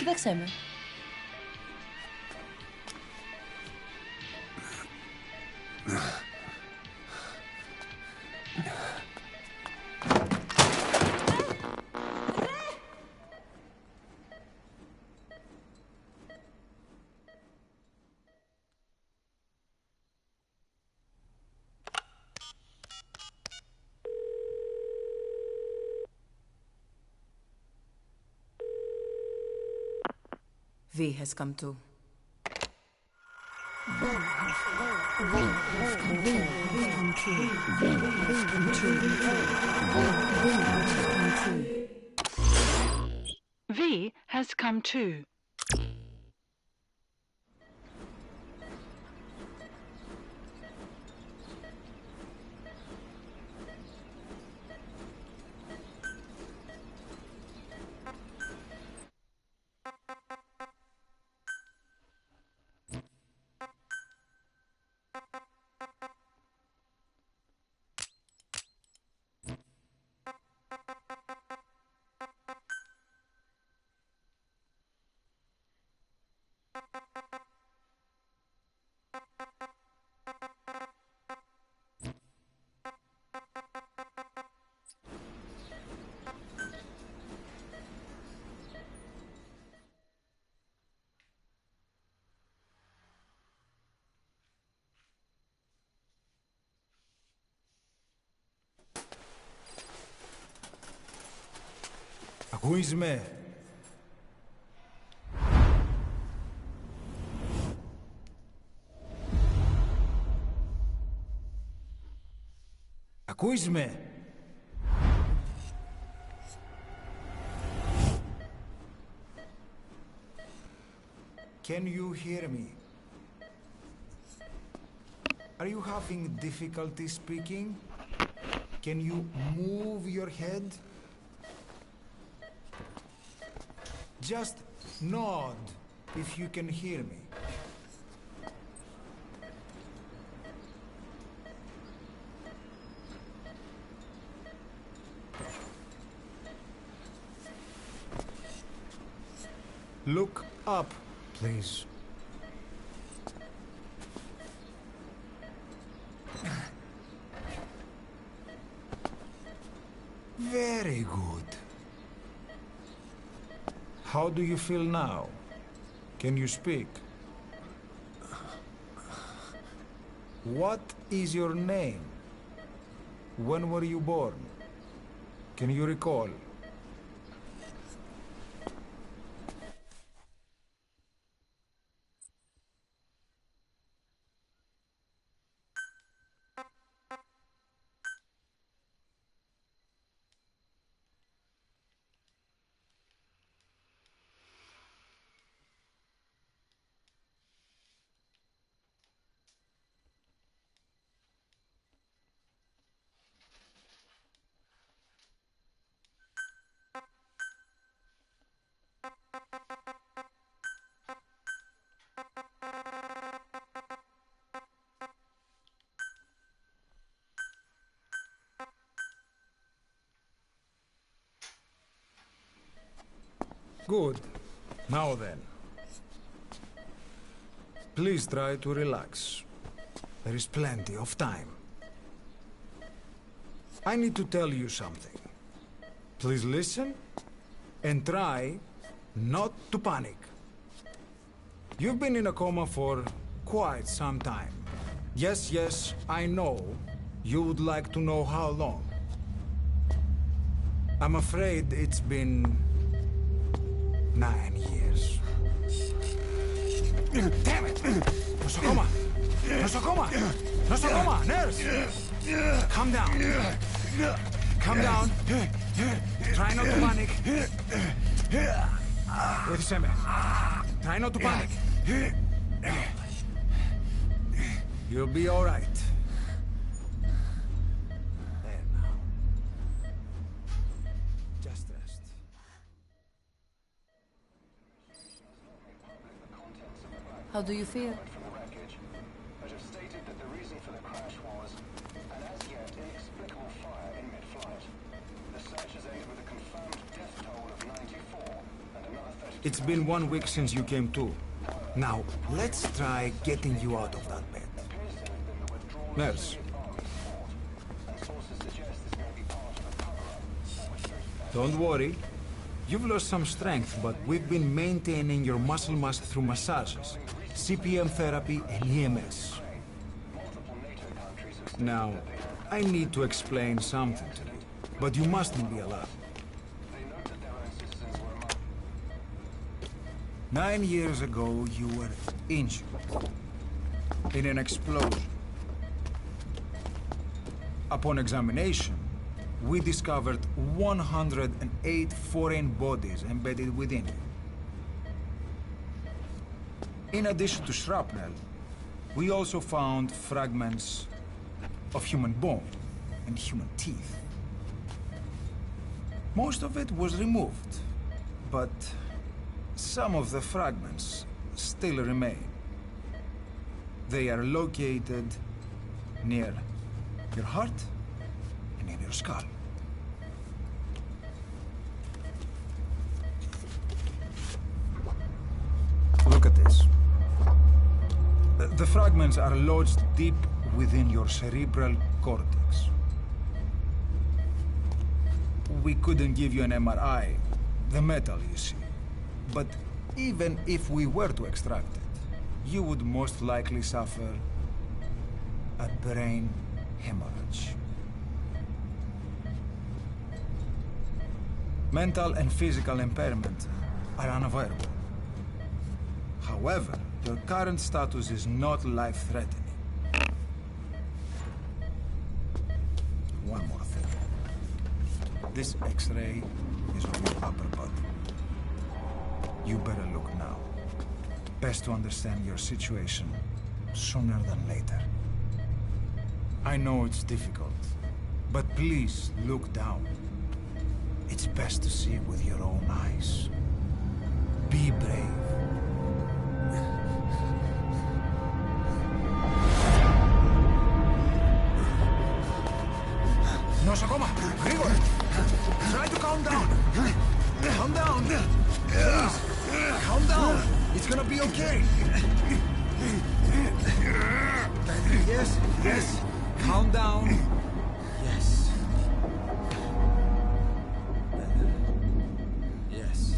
Κοίταξέ με. V has come to. V has come too. Ακούεις με? Ακούεις με? Can you hear me? Are you having difficulty speaking? Can you move your head? Just nod if you can hear me. Look up, please. Very good. How do you feel now? Can you speak? What is your name? When were you born? Can you recall? Good. Now then. Please try to relax. There is plenty of time. I need to tell you something. Please listen and try not to panic. You've been in a coma for quite some time. Yes, I know. You would like to know how long. I'm afraid it's been 9 years. Damn it! Nosocoma! Nosocoma! Nosocoma! Nurse! Calm down. Calm down. Try not to panic. Wait a second. Try not to panic. You'll be all right. There now. Just rest. How do you feel? From the wreckage, but have stated that the reason for the crash was an as yet inexplicable fire in mid-flight. The search has ended with a confirmed death toll of 94 and another 32. It's been 1 week since you came to. Now, let's try getting you out of that bed. Nurse. And sources suggest this may be part of a cover-up. Don't worry. You've lost some strength, but we've been maintaining your muscle mass through massages, CPM therapy, and EMS. Now, I need to explain something to you, but you mustn't be alarmed. 9 years ago, you were injured in an explosion. Upon examination, we discovered 108 foreign bodies embedded within you. In addition to shrapnel, we also found fragments of human bone and human teeth. Most of it was removed, but some of the fragments still remain. They are located near your heart and in your skull. Look at this. The fragments are lodged deep within your cerebral cortex. We couldn't give you an MRI, the metal, you see. But even if we were to extract it, you would most likely suffer a brain hemorrhage. Mental and physical impairment are unavoidable. However, your current status is not life-threatening. One more thing. This X-ray is on your upper body. You better look now. Best to understand your situation sooner than later. I know it's difficult, but please look down. It's best to see with your own eyes. Be brave. Nosocoma! Grigor! Try to calm down! Calm down! Please! Calm down! It's gonna be okay! Yes! Calm down! Yes. Yes.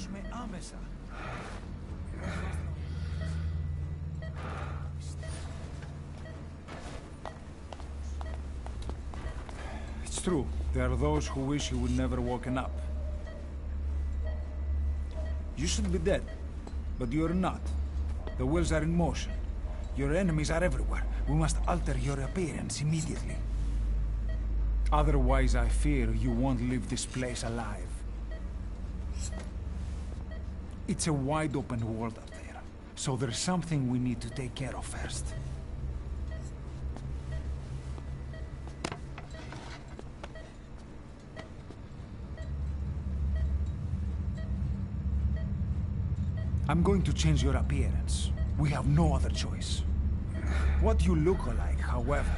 με άμεσα. It's true. There are those who wish you would never woken up. You should be dead, but you're not. The wheels are in motion. Your enemies are everywhere. We must alter your appearance immediately. Otherwise, I fear you won't leave this place alive. It's a wide open world up there, so there's something we need to take care of first. I'm going to change your appearance. We have no other choice. What you look like, however...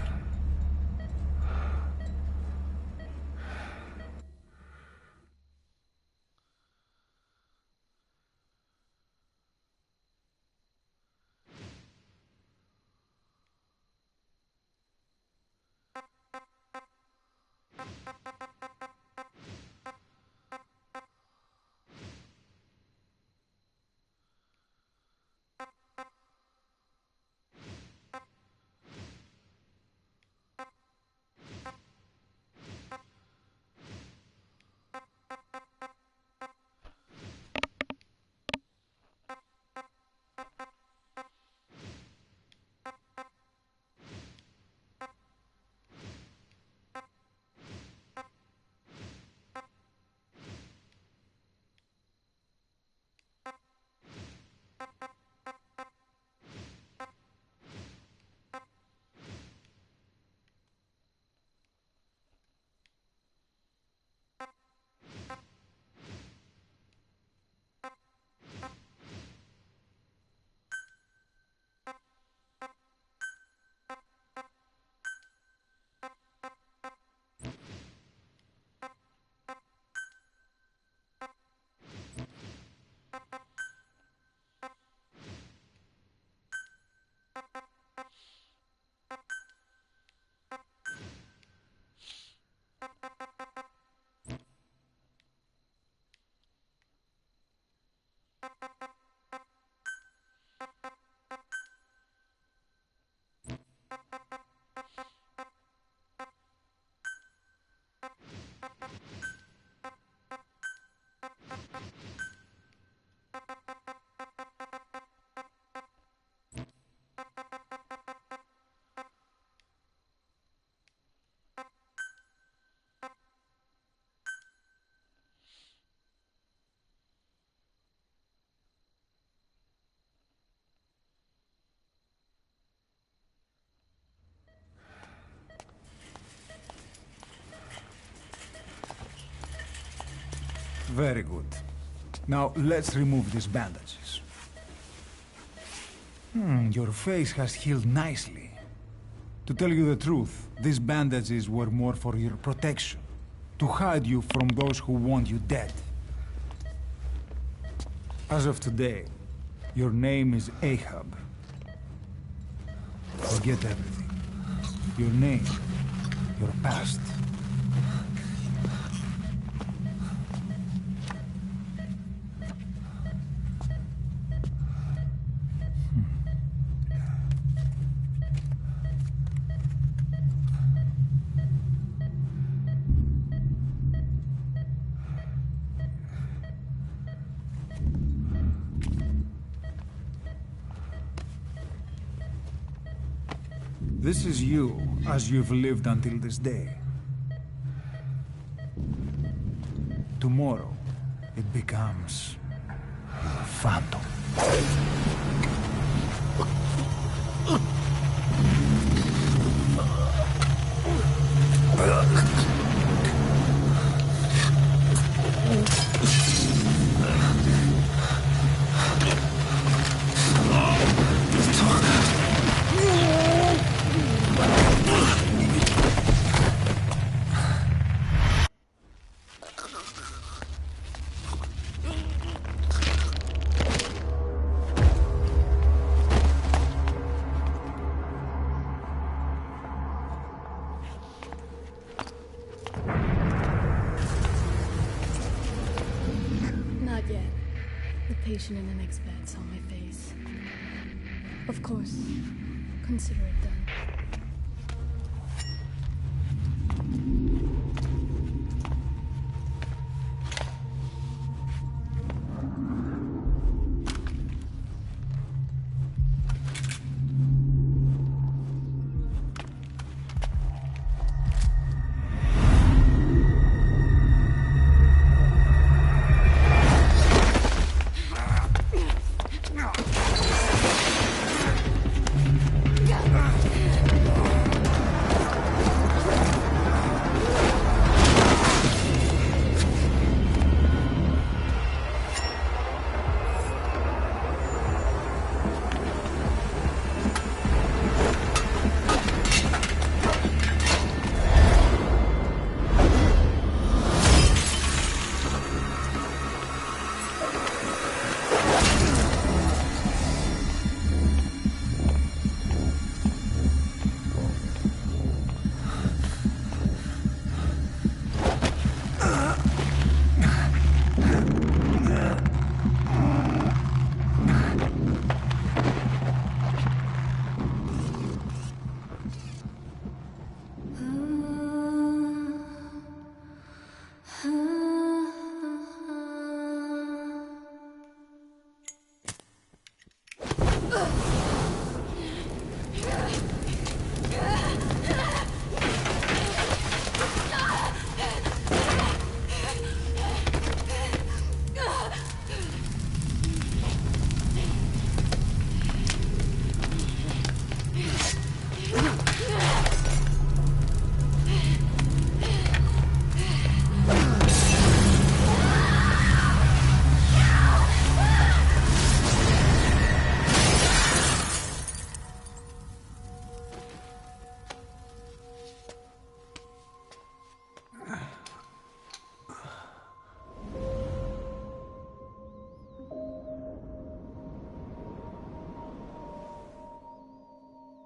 Very good. Now, let's remove these bandages. Your face has healed nicely. To tell you the truth, these bandages were more for your protection, to hide you from those who want you dead. As of today, your name is Ahab. Forget everything. Your name, your past. This is you, as you've lived until this day. Tomorrow, it becomes... Phantom. frustration in an expanse on my face. Of course, consider it done.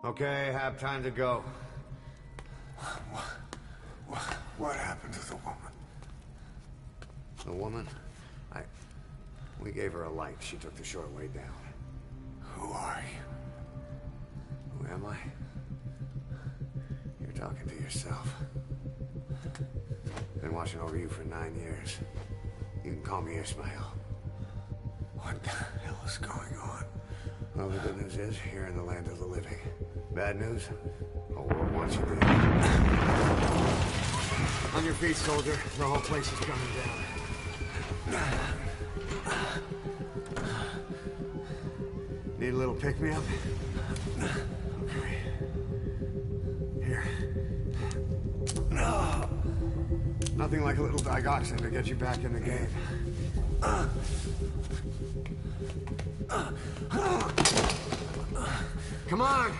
Okay, have time to go. What happened to the woman? The woman? We gave her a light. She took the short way down. Who are you? Who am I? You're talking to yourself. Been watching over you for 9 years. You can call me Ismail. What the hell is going on? Well, the good news is, you're in the land of the living. Bad news? The whole world wants you dead. On your feet, soldier. The whole place is coming down. Need a little pick-me-up? Okay. Here. Nothing like a little digoxin to get you back in the game. Come on!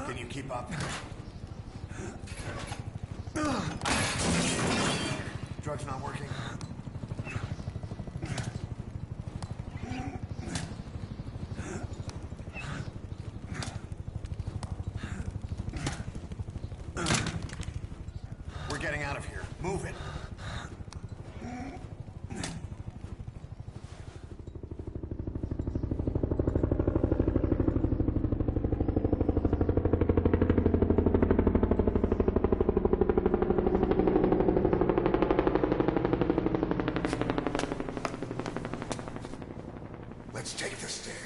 Can you keep up? Drug's not working. We're getting out of here. Move it. Let's take the stairs.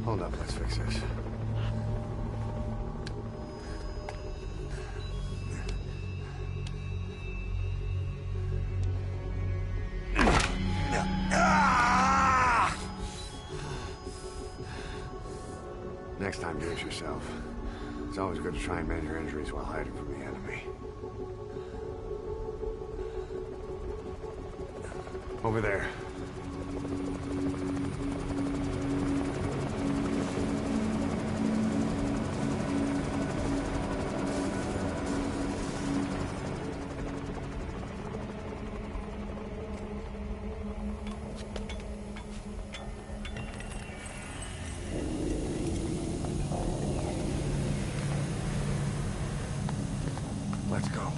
Hold up, let's fix this. Next time, do it yourself. It's always good to try and mend your injuries while hiding from the enemy. Over there. Let's go.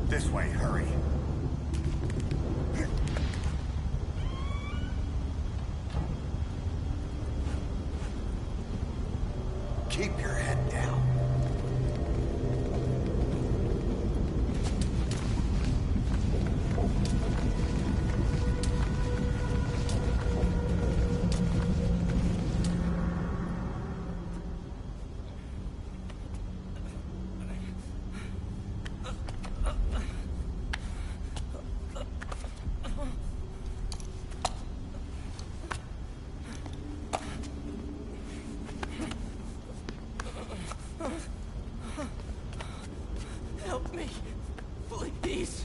This way, hurry. Keep your head down. Help me, please.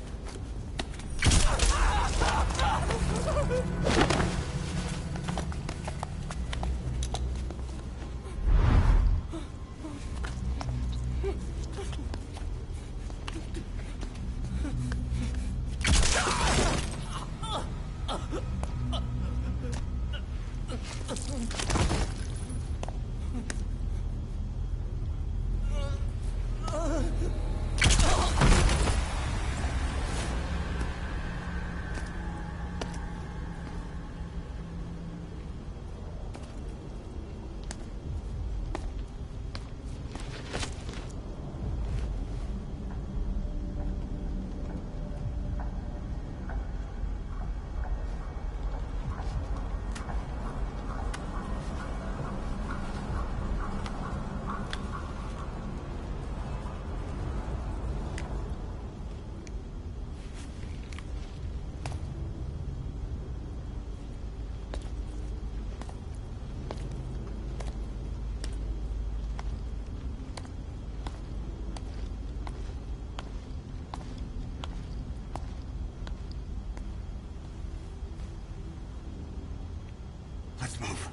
Let's move.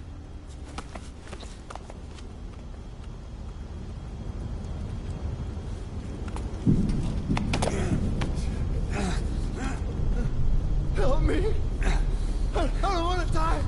Help me. I don't want to die.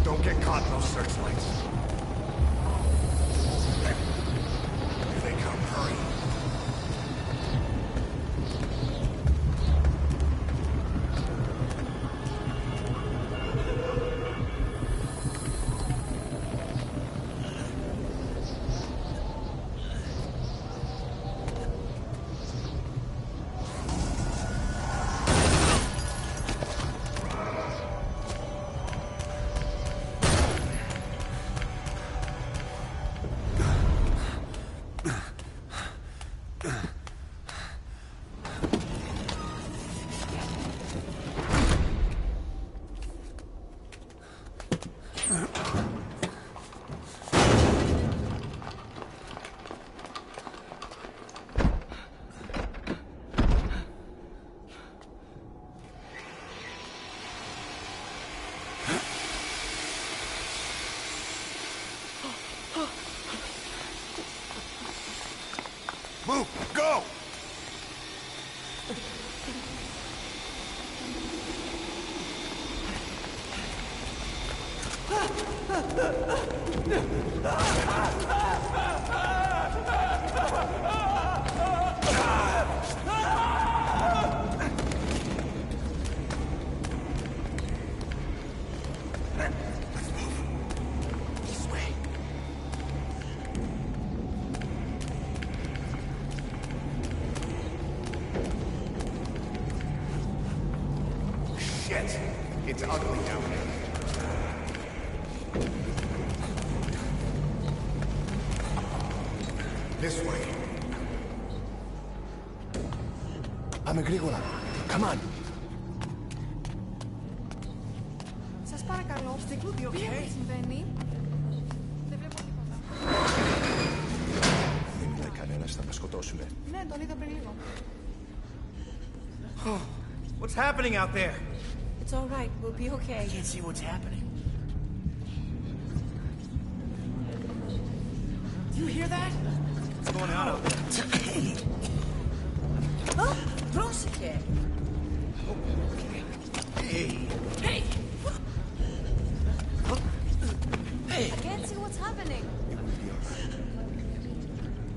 Don't get caught in those searchlights. Here they come, hurry. Move! Go! It's ugly down here. This way. Πάμε γρήγορα. Come on. Σας παρακαλώ, τι συμβαίνει? Δεν βλέπω τίποτα. Δεν είναι κανένας, θα με σκοτώσουνε. Ναι, τον είδα πριν λίγο. What's happening out there? It's all right, we'll be okay. I can't see what's happening. Do you hear that? What's going on out there? Oh, πρόσεχε! Hey! Hey! Hey! I can't see what's happening.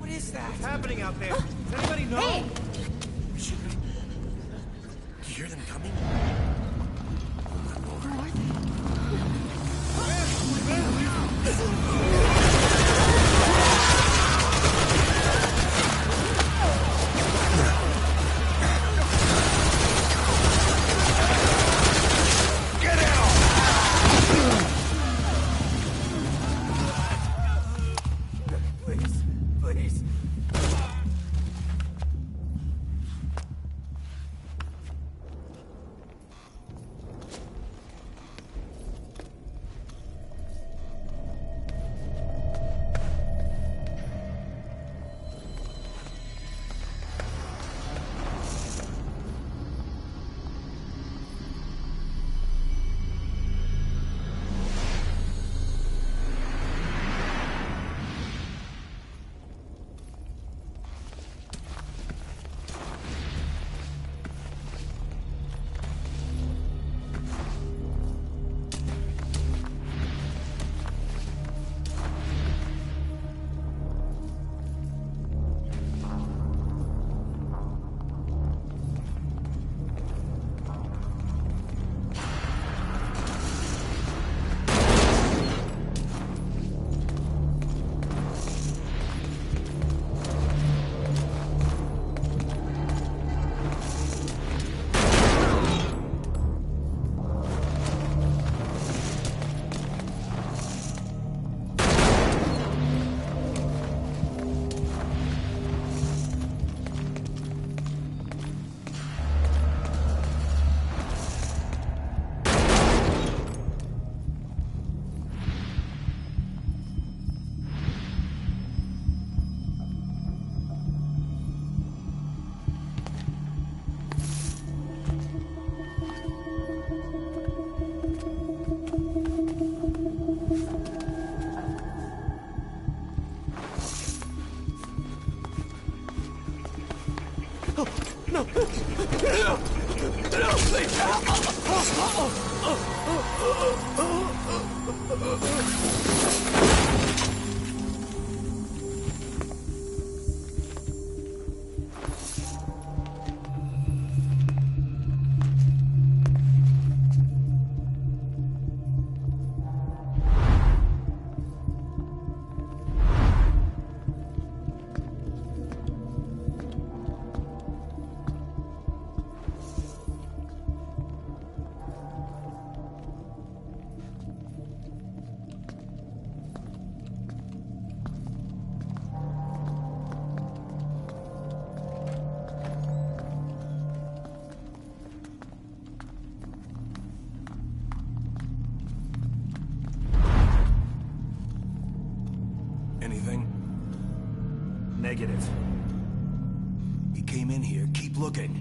What is that? What's happening out there? Does anybody know? Hey! Do you hear them coming? Anything? Negative. He came in here. Keep looking.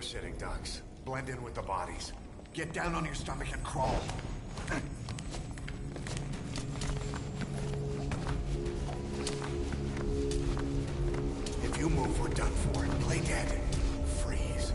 We're sitting ducks. Blend in with the bodies. Get down on your stomach and crawl. If you move, we're done for. Play dead. Freeze.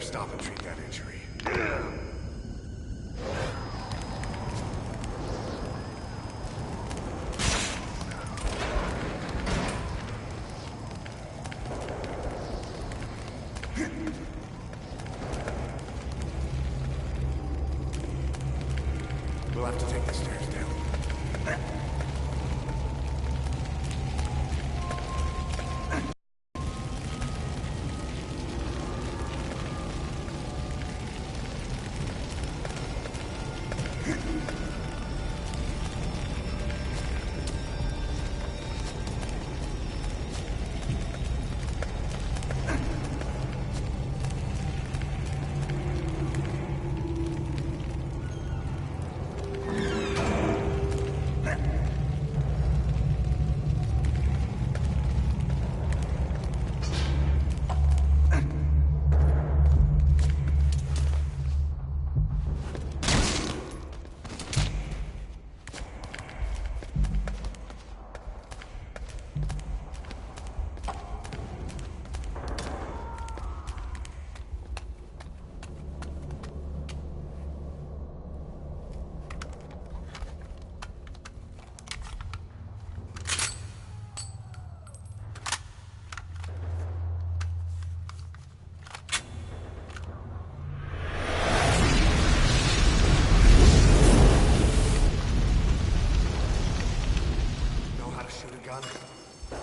better stop and treat that injury. We'll have to take the stairs down.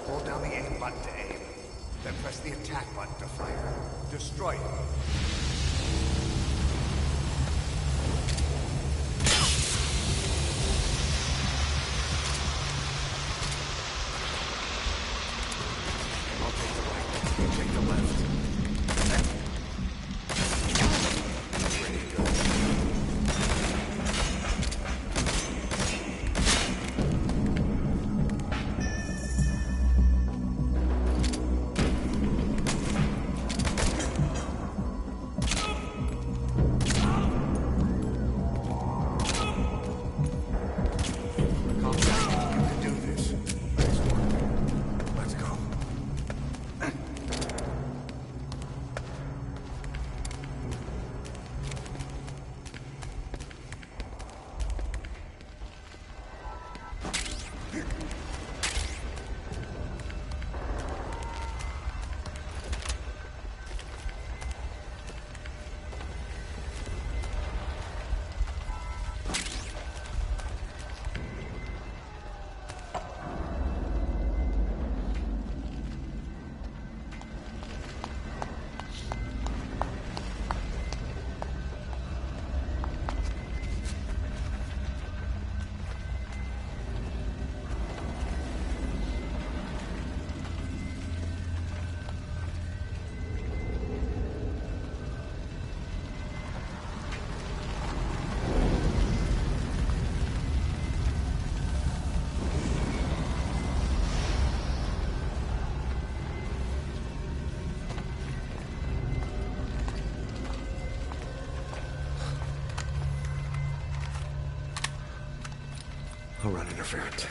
Hold down the aim button to aim. Then press the attack button to fire. Destroy it. I'll take the right. You take the left. Ready to go. I'll run interference.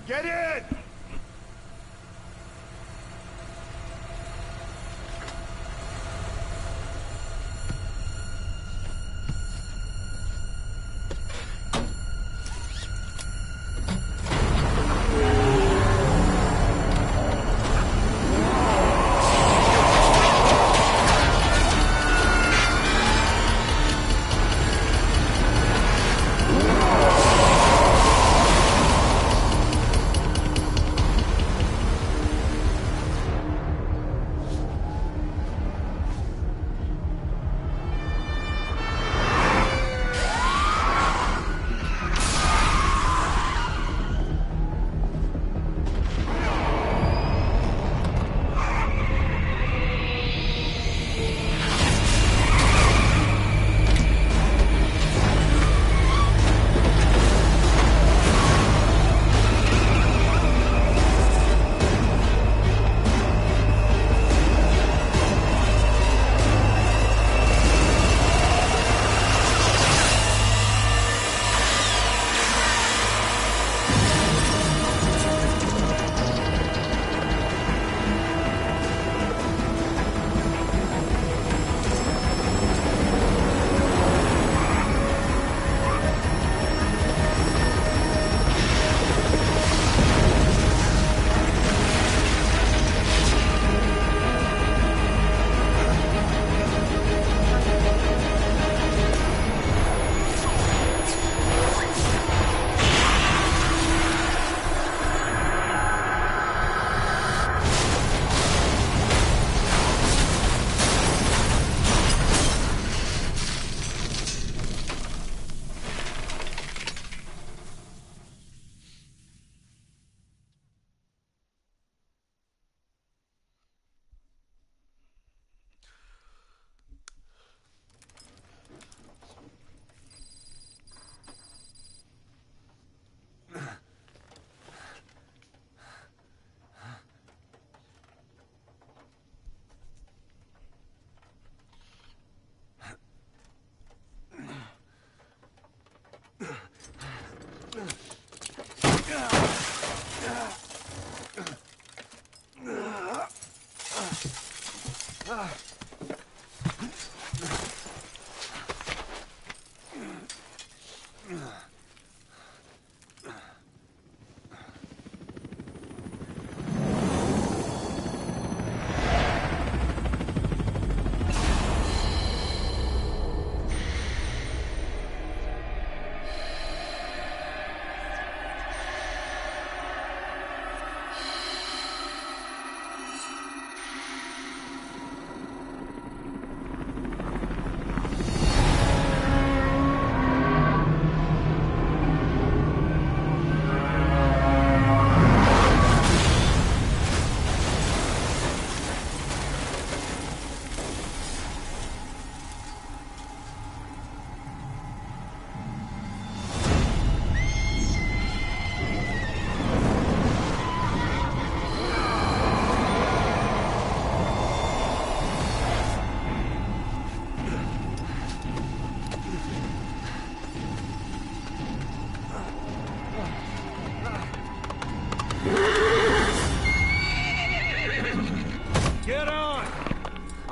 Get in!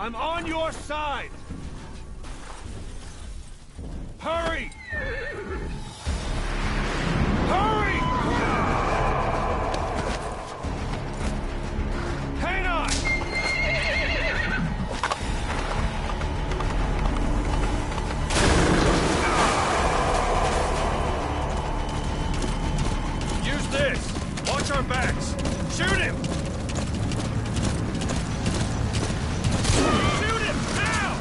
I'm on your side! Hurry! Hurry! Hang on! Use this! Watch our backs! Shoot him! Shoot him! Now!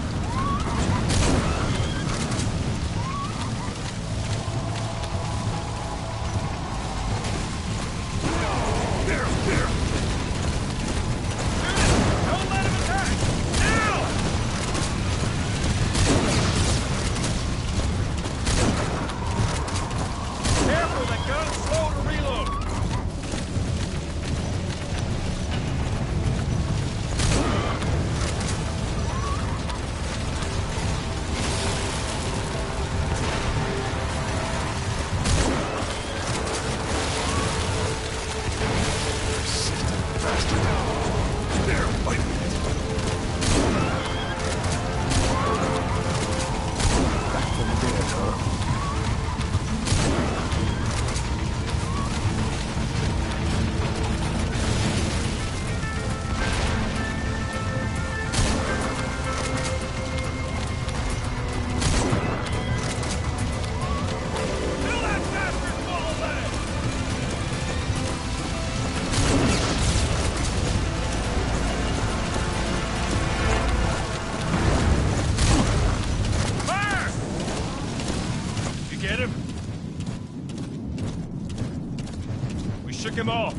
get him? We shook him off.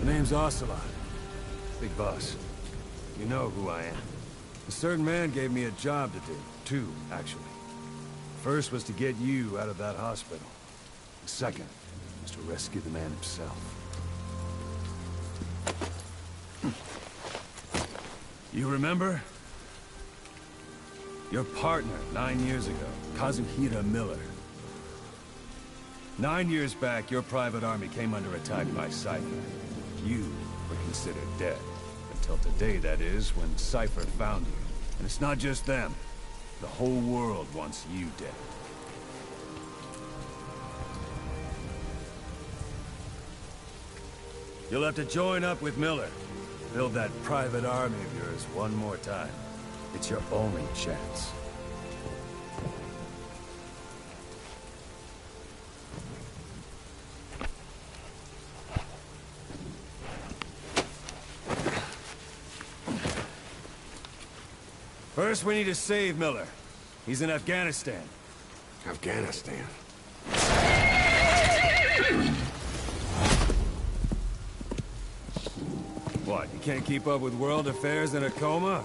Name's Ocelot. Big boss. You know who I am. A certain man gave me a job to do. Two, actually. First was to get you out of that hospital. The second was to rescue the man himself. You remember? Your partner 9 years ago, Kazuhira Miller. 9 years back, your private army came under attack by Cypher. You were considered dead. Until today, that is, when Cypher found you. And it's not just them. The whole world wants you dead. You'll have to join up with Miller. Build that private army of yours one more time. It's your only chance. First, we need to save Miller. He's in Afghanistan. Afghanistan? What, you can't keep up with world affairs in a coma?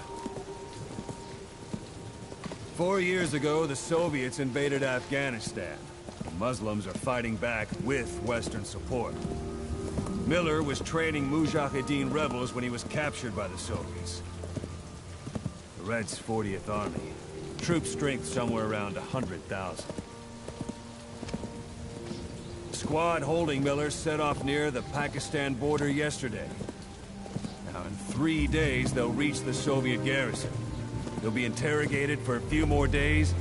4 years ago, the Soviets invaded Afghanistan. The Muslims are fighting back with Western support. Miller was training Mujahideen rebels when he was captured by the Soviets. The Reds' 40th Army. Troop strength somewhere around 100,000. The squad holding Miller set off near the Pakistan border yesterday. Now, in 3 days, they'll reach the Soviet garrison. They'll be interrogated for a few more days,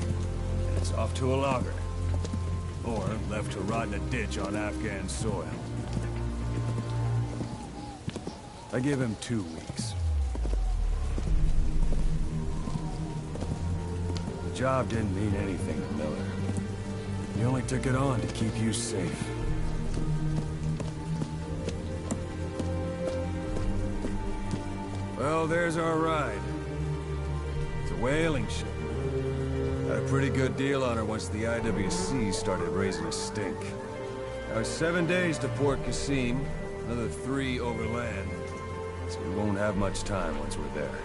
and it's off to a lager. Or left to rot in a ditch on Afghan soil. I give him 2 weeks. job didn't mean anything to Miller. He only took it on to keep you safe. Well, there's our ride. It's a whaling ship. Had a pretty good deal on her once the IWC started raising a stink. Now it's 7 days to Port Qasim, another 3 overland. So we won't have much time once we're there.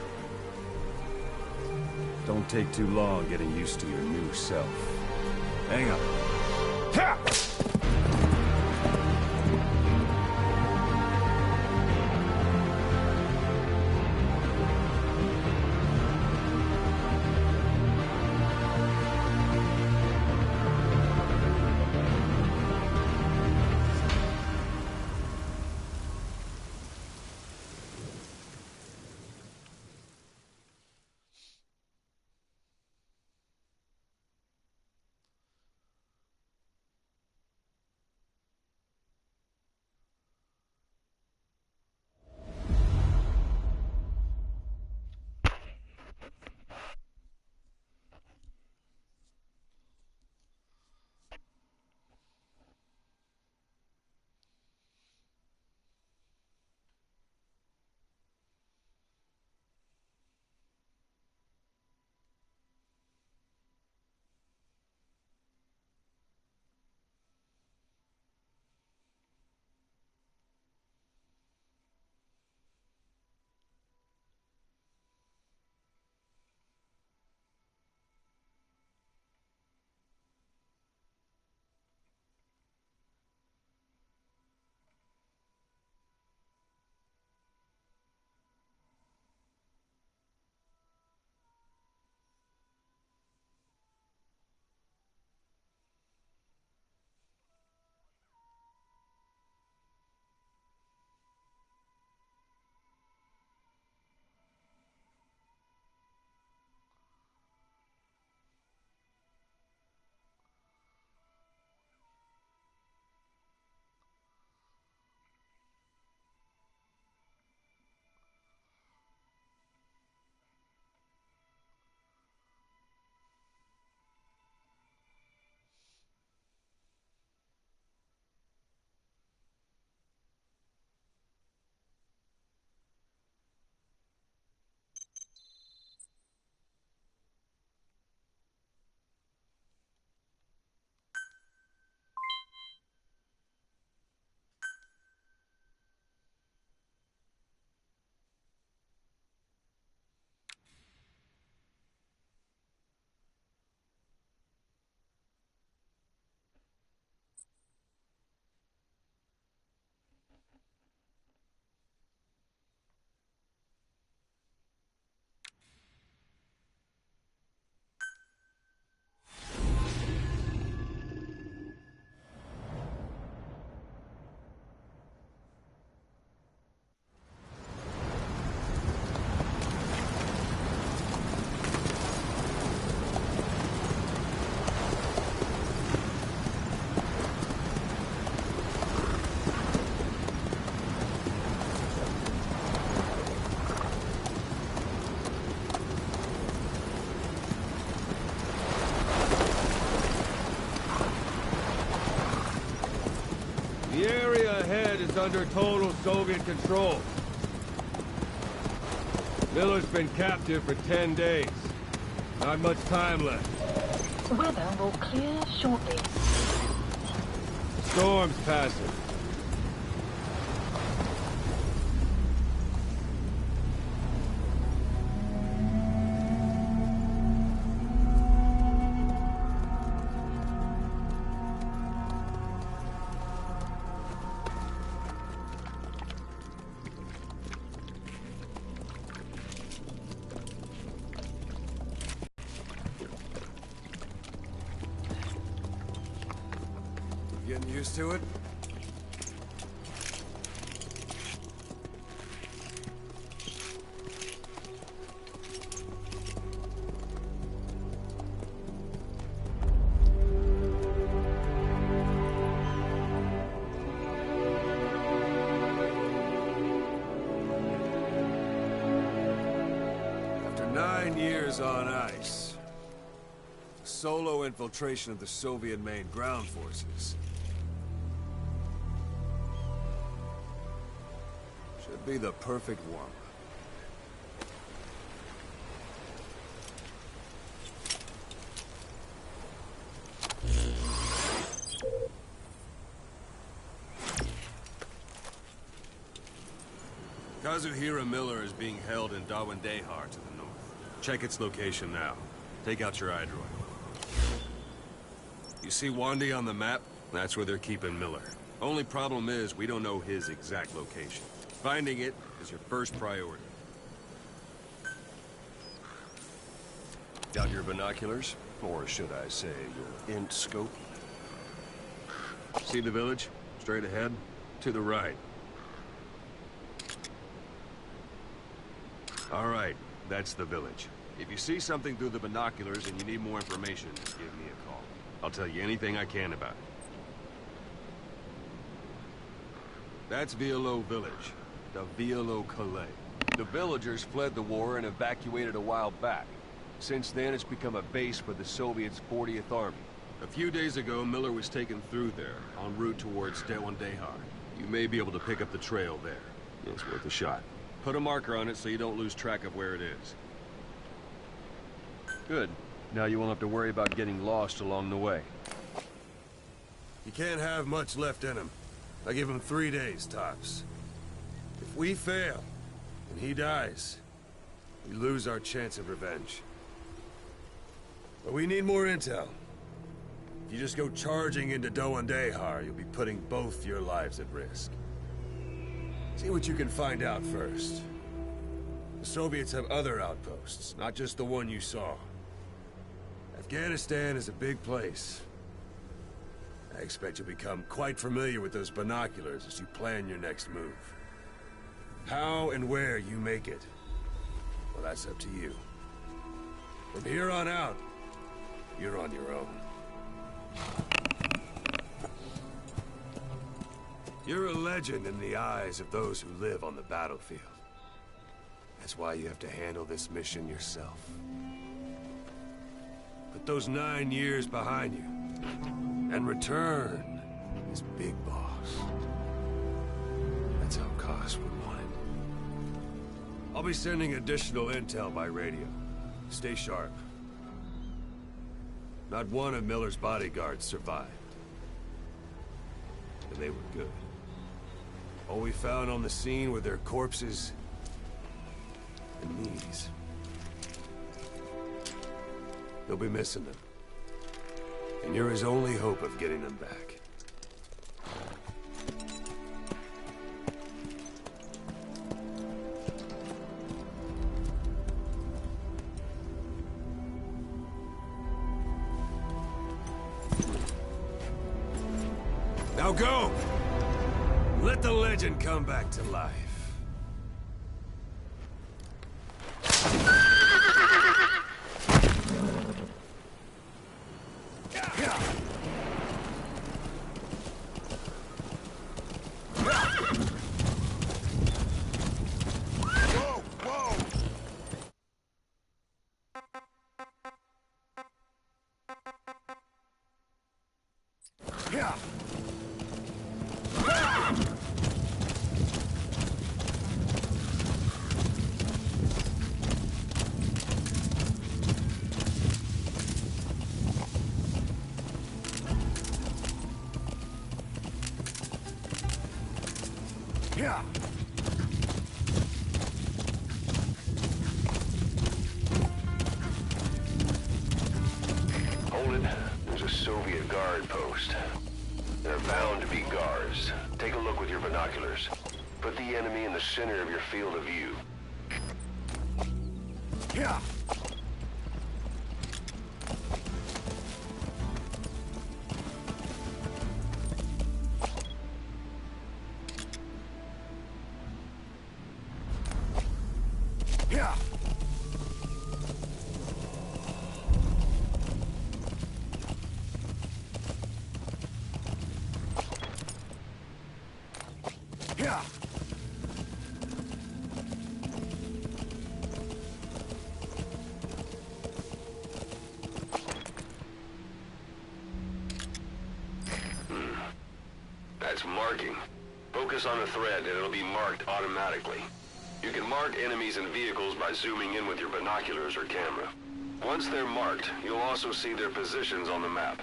Don't take too long getting used to your new self. Hang up. Ha! The area ahead is under total Soviet control. Miller's been captive for 10 days. Not much time left. Weather will clear shortly. Storm's passing. Getting used to it? After 9 years on ice, solo infiltration of the Soviet main ground forces. Should be the perfect warm-up. Kazuhira Miller is being held in Dawandehar to the north. Check its location now. Take out your iDroid. You see Wandi on the map? That's where they're keeping Miller. Only problem is, we don't know his exact location. Finding it is your first priority. Got your binoculars? Or should I say, your int scope? See the village? Straight ahead? To the right. All right, that's the village. If you see something through the binoculars and you need more information, just give me a call. I'll tell you anything I can about it. That's Violo Village, the Violo Calais. The villagers fled the war and evacuated a while back. Since then, it's become a base for the Soviets' 40th Army. A few days ago, Miller was taken through there, en route towards Dawandehar. You may be able to pick up the trail there. It's worth a shot. Put a marker on it so you don't lose track of where it is. Good. Now you won't have to worry about getting lost along the way. You can't have much left in him. I give him 3 days, tops. If we fail, and he dies, we lose our chance of revenge. But we need more intel. If you just go charging into Dawandehar, you'll be putting both your lives at risk. See what you can find out first. The Soviets have other outposts, not just the one you saw. Afghanistan is a big place. I expect you'll become quite familiar with those binoculars as you plan your next move. How and where you make it, well, that's up to you. From here on out, you're on your own. You're a legend in the eyes of those who live on the battlefield. That's why you have to handle this mission yourself. Put those 9 years behind you, and return as Big Boss. That's how Koss would want it. I'll be sending additional intel by radio. Stay sharp. Not one of Miller's bodyguards survived. And they were good. All we found on the scene were their corpses and knees. They'll be missing them. And you're his only hope of getting them back. Now go! Let the legend come back to life. Hold it. There's a Soviet guard post. There are bound to be guards. Take a look with your binoculars. Put the enemy in the center of your field of view. it's marking. Focus on a thread and it'll be marked automatically. You can mark enemies and vehicles by zooming in with your binoculars or camera. Once they're marked, you'll also see their positions on the map.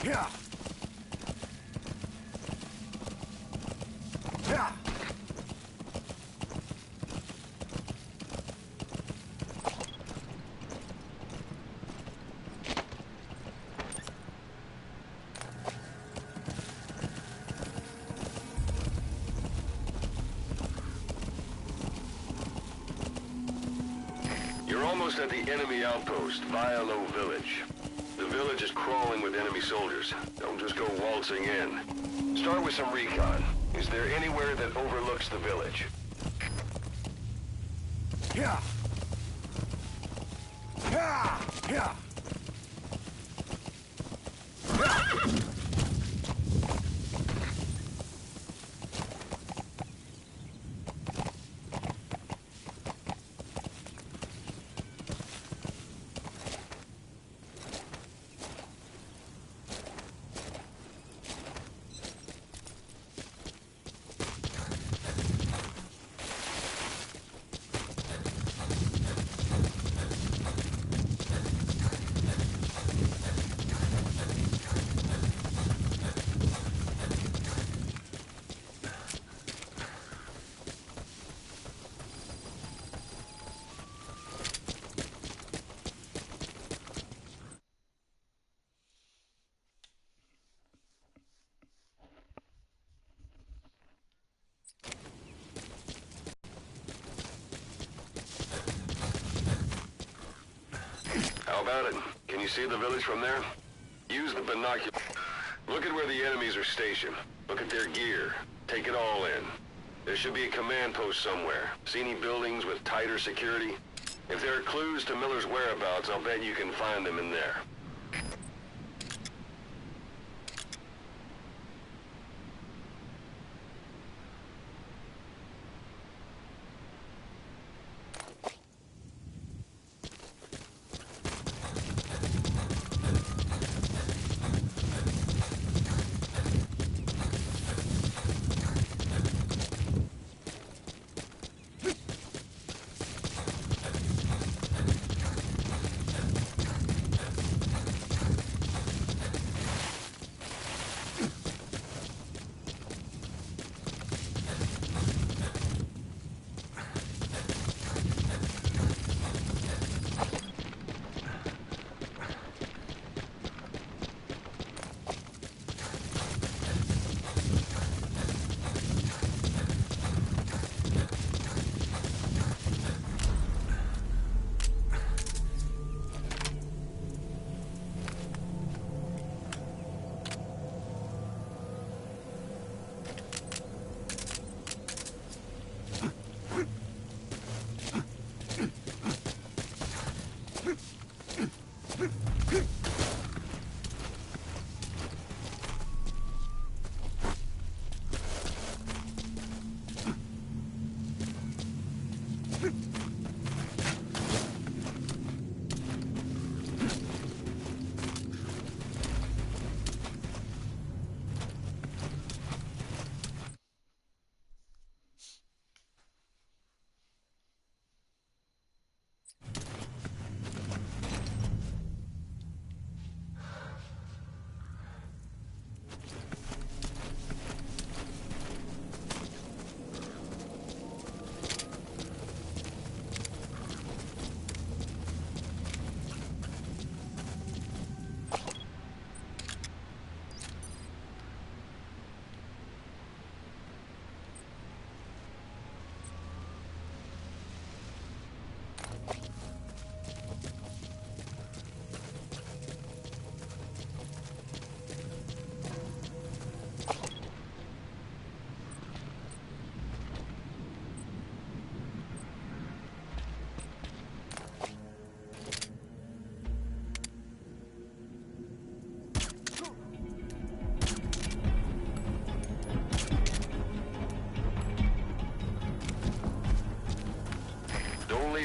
Yeah. Yeah. You're almost at the enemy outpost, Vialo Village. The village is crawling with enemy soldiers. Don't just go waltzing in. Start with some recon. Is there anywhere that overlooks the village? Yeah. Yeah. Yeah. How about it? Can you see the village from there? Use the binocular. Look at where the enemies are stationed. Look at their gear. Take it all in. There should be a command post somewhere. See any buildings with tighter security? If there are clues to Miller's whereabouts, I'll bet you can find them in there.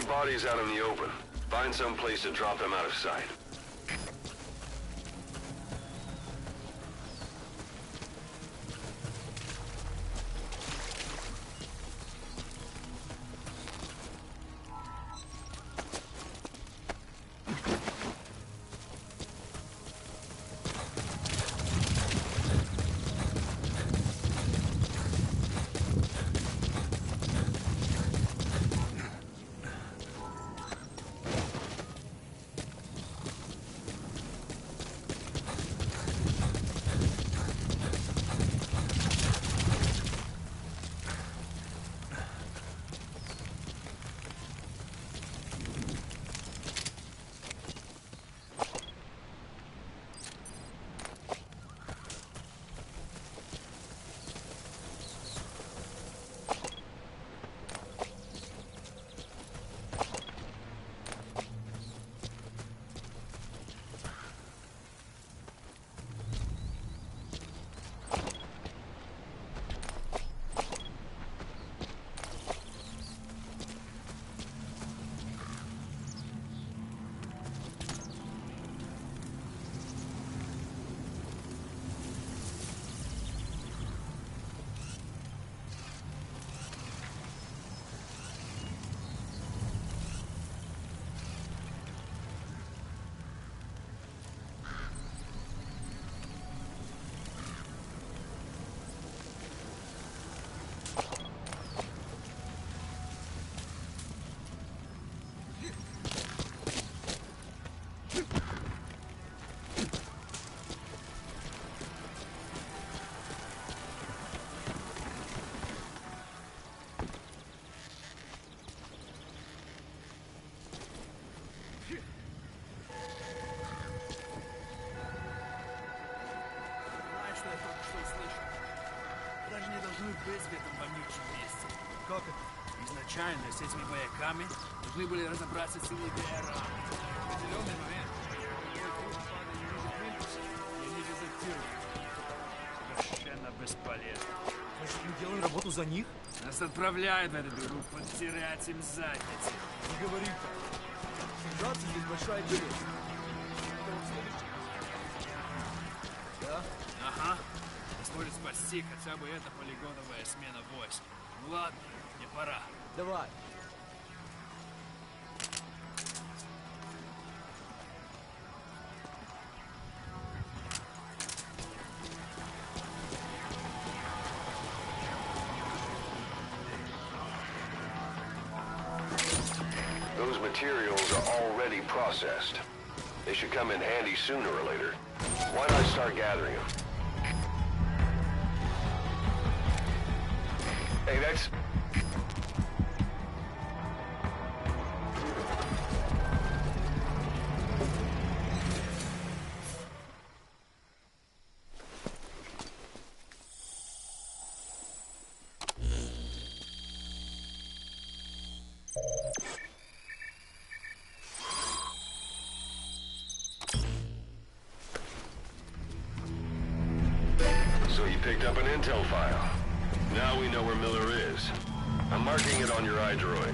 bodies out in the open. Find some place to drop them out of sight. Быть в этом вонючем месте. Как это? Изначально с этими маяками должны были разобраться силы ГРА. В определенный момент и они дезактируют. Совершенно бесполезно. Мы делаем работу за них? Нас отправляют в эту дыру подтирать им задницы. Не говори так. Сражаться здесь большая честь. Да? Ага. Сможет спасти хотя бы эта полигоновая смена войск. Ну ладно, мне пора. Давай. Those materials are already processed. They should come in handy sooner or later. Why not start gathering them? Hey, that's... So you picked up an intel file. Now we know where Miller is. I'm marking it on your iDroid.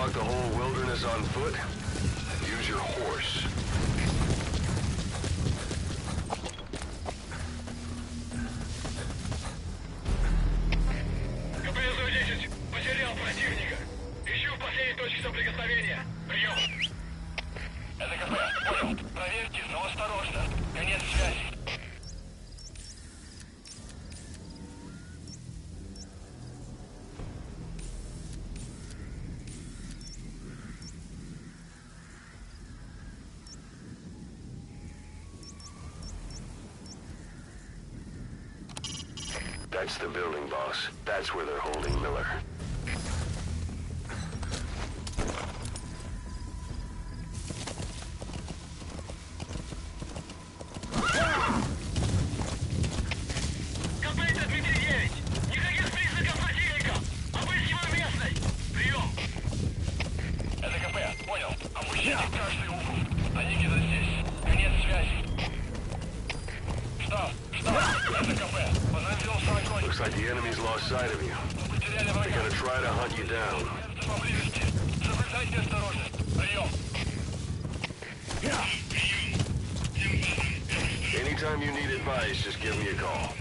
Walk the whole wilderness on foot? Use your horse. КПЗ-10, потерял противника. Ищу в последней точке соприкосновения. Прием. Это КП, понял. Проверьте, но осторожно. Конец связи. That's the building, boss. That's where they're holding Miller. КП-9, никаких признаков противника. Обыскиваю местность. Прием. Это КП, понял. Обыщите каждый угол. Они где-то здесь. Конец связи. Штаб, это КП. Понадеялся огонь. Looks like the enemy's lost sight of you. They're gonna try to hunt you down. Поблизости. Соблюдайте осторожность. Прием. Anytime you need advice, just give me a call.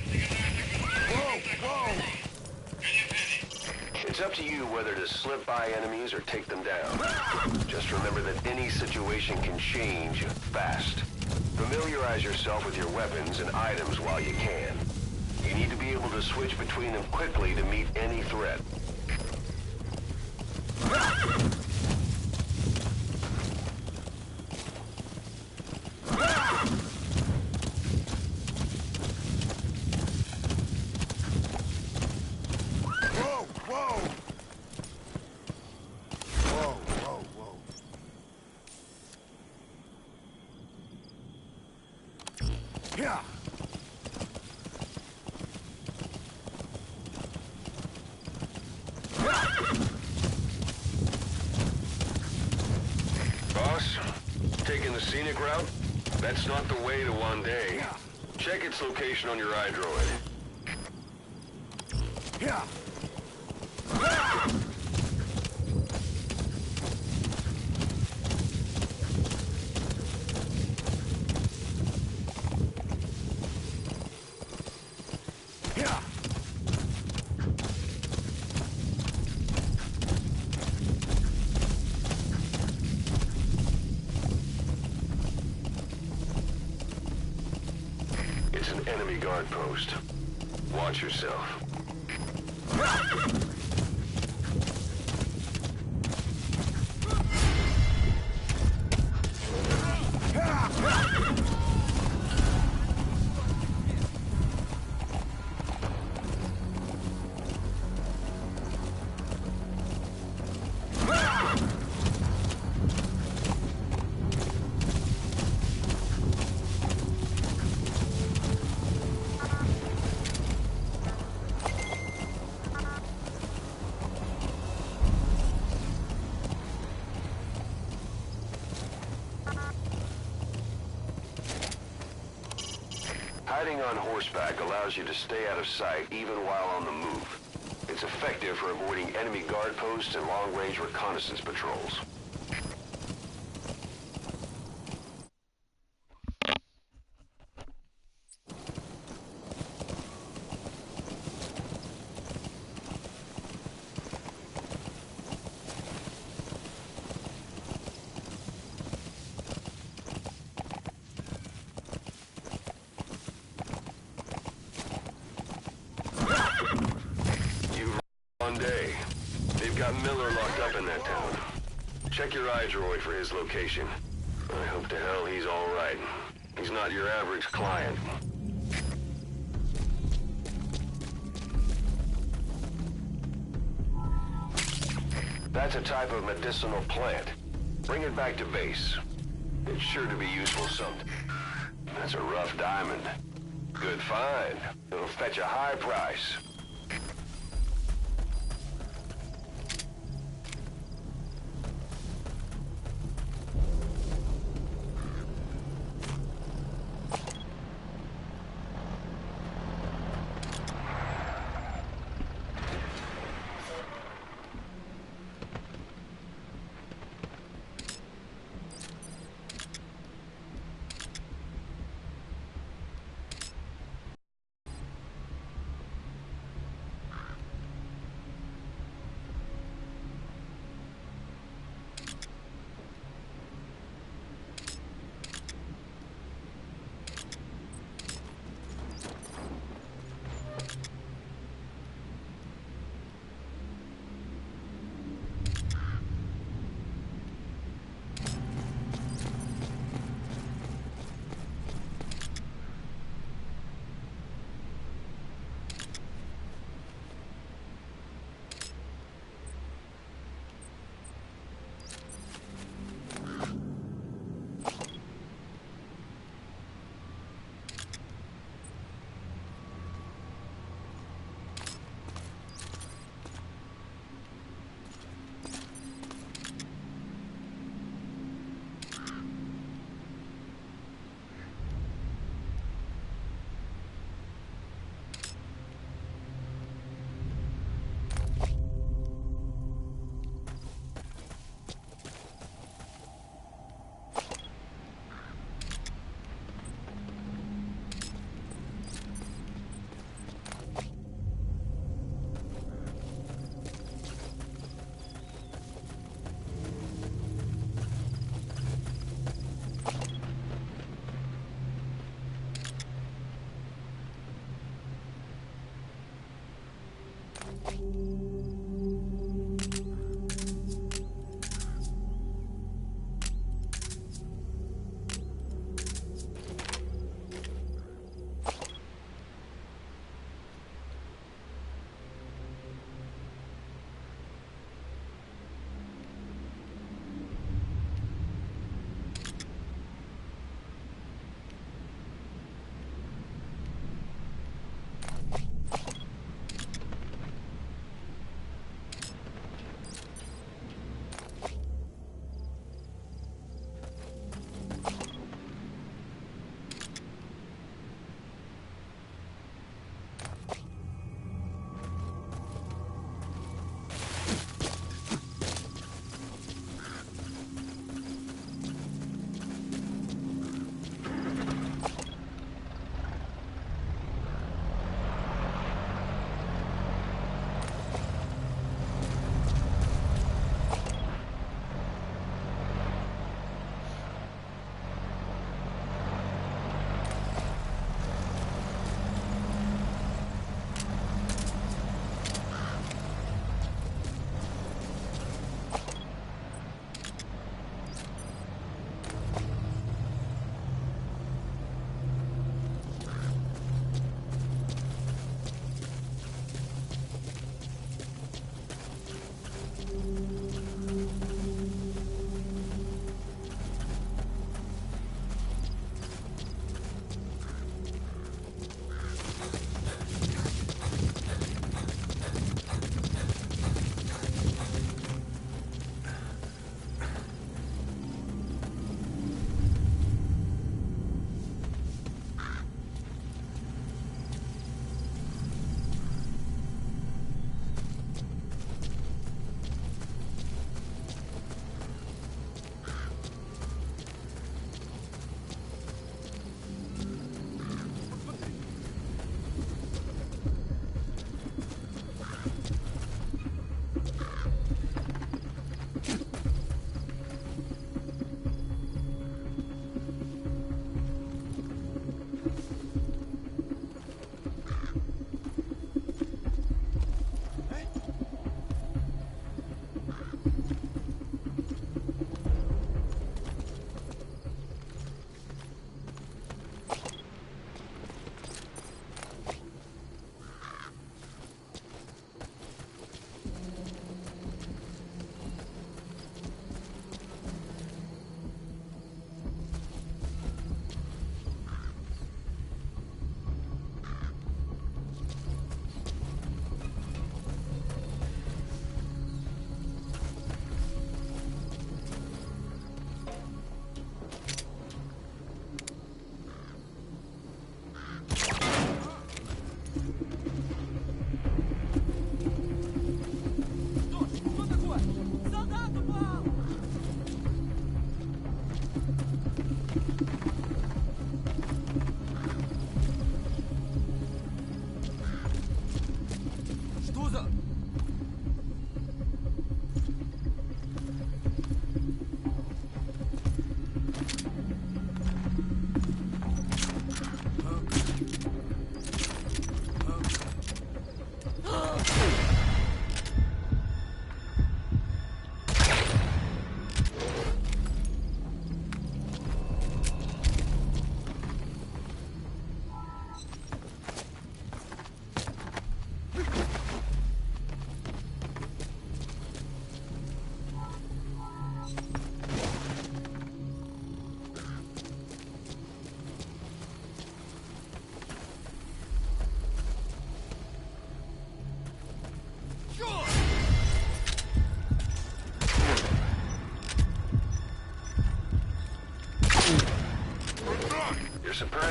Whoa! It's up to you whether to slip by enemies or take them down. Just remember that any situation can change fast. Familiarize yourself with your weapons and items while you can. You need to be able to switch between them quickly to meet any threat. Yeah. Boss, taking the scenic route? That's not the way to Wande. Check its location on your iDroid. Yeah. It's an enemy guard post. Watch yourself. Hiding on horseback allows you to stay out of sight even while on the move. It's effective for avoiding enemy guard posts and long-range reconnaissance patrols. Day. They've got Miller locked up in that town. Check your iDroid for his location. I hope to hell he's all right. He's not your average client. That's a type of medicinal plant. Bring it back to base. It's sure to be useful someday. That's a rough diamond. Good find. It'll fetch a high price.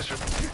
suppressor.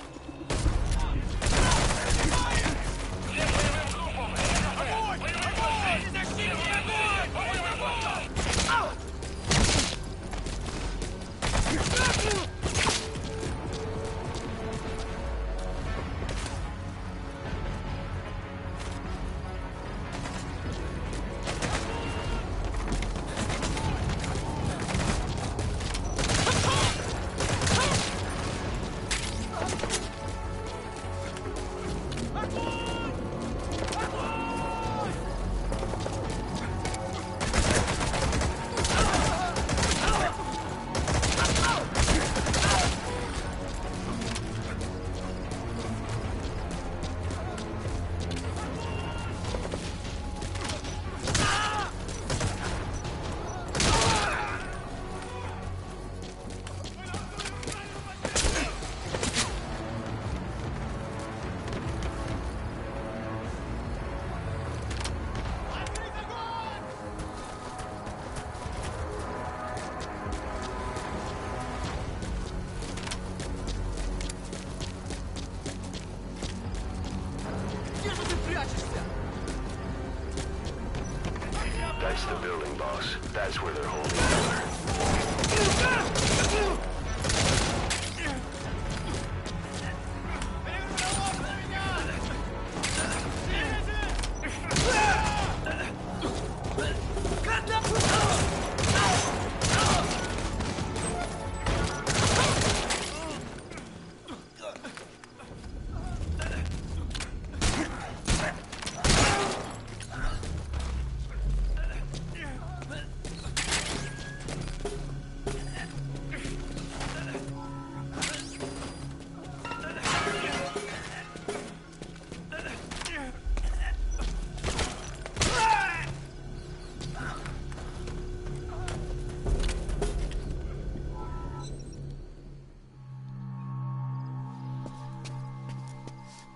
That's the building, boss. That's where they're holding Miller.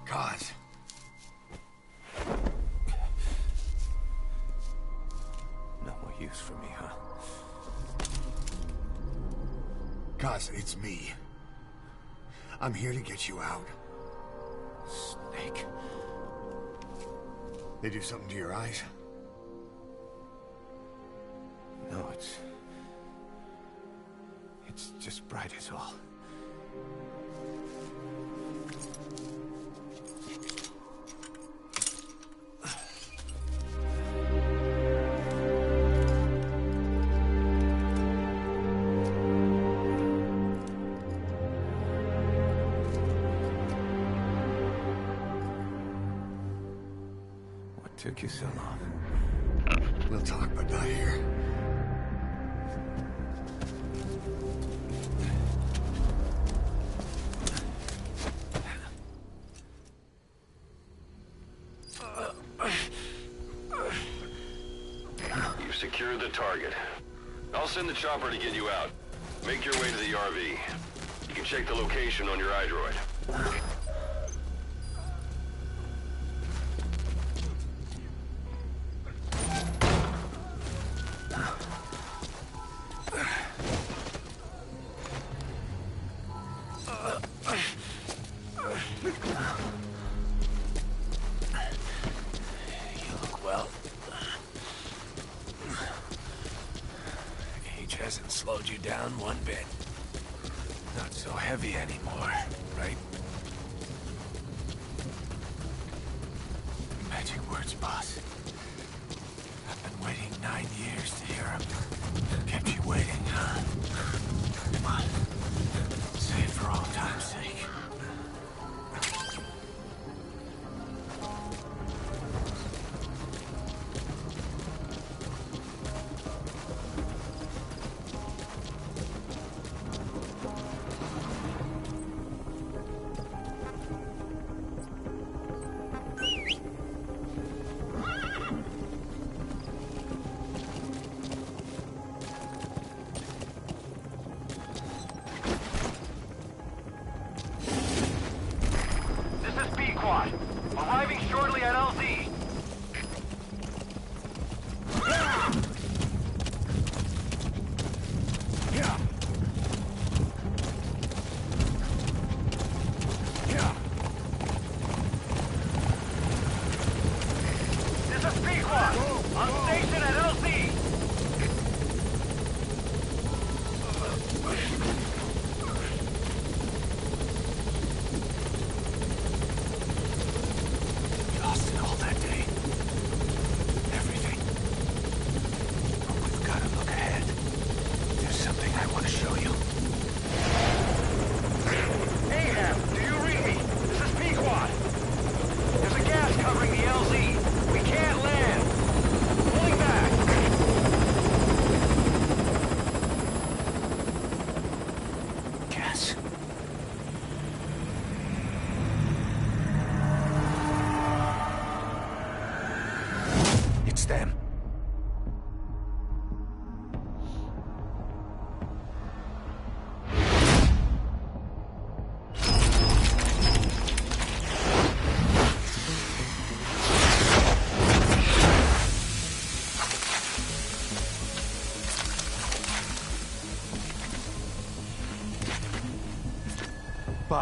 God. No more use for me, huh? Cause it's me. I'm here to get you out. Snake. They do something to your eyes? No, it's just bright as all. What took you so long? We'll talk, but not here. You've secured the target. I'll send the chopper to get you out. Make your way to the RV. You can check the location on your iDroid. Hasn't slowed you down one bit. Not so heavy anymore, right? Magic words, boss. I've been waiting 9 years to hear them. Kept you waiting, huh? Come on. Say it for all time's sake. Arriving shortly at LZ.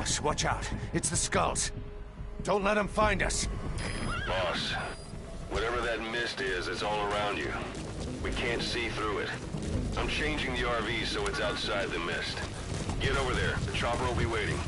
Boss, watch out. It's the skulls. Don't let them find us. Boss, whatever that mist is, it's all around you. We can't see through it. I'm changing the RV so it's outside the mist. Get over there. The chopper will be waiting.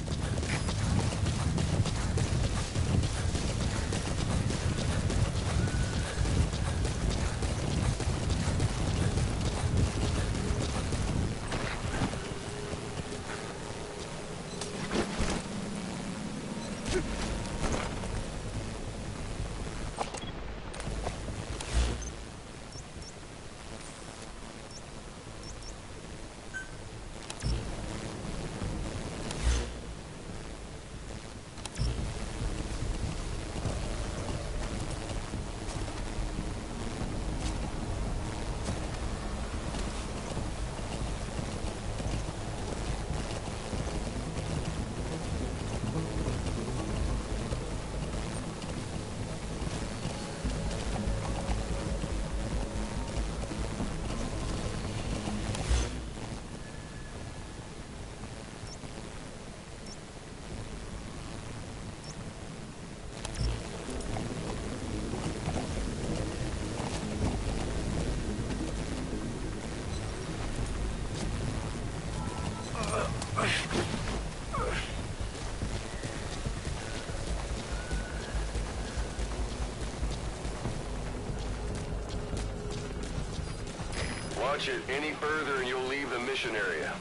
Watch it any further and you'll leave the mission area.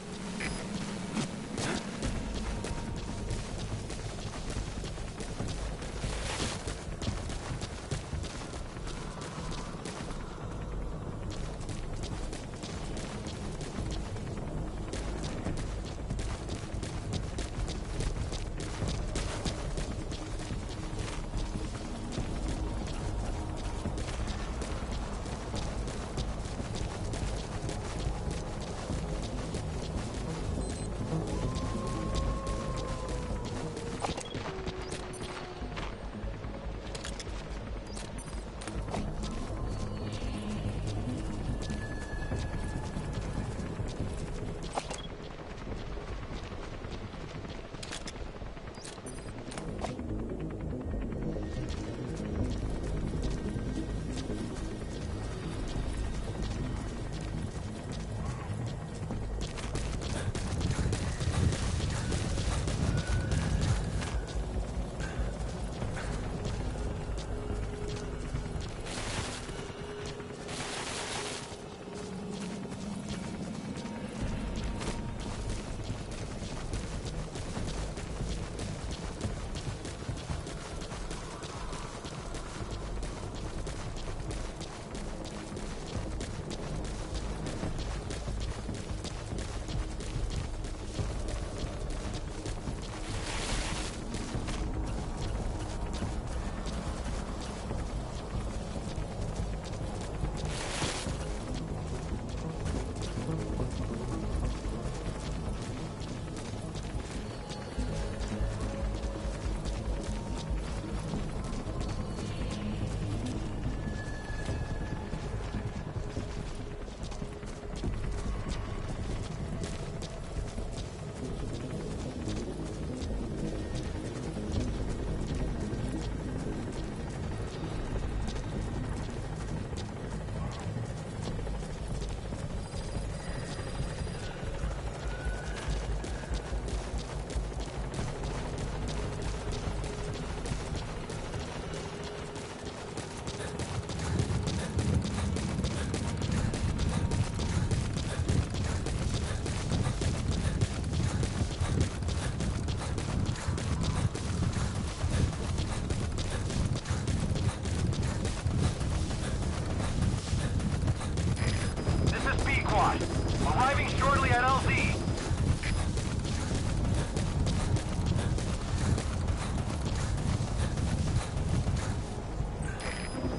Arriving shortly at LZ.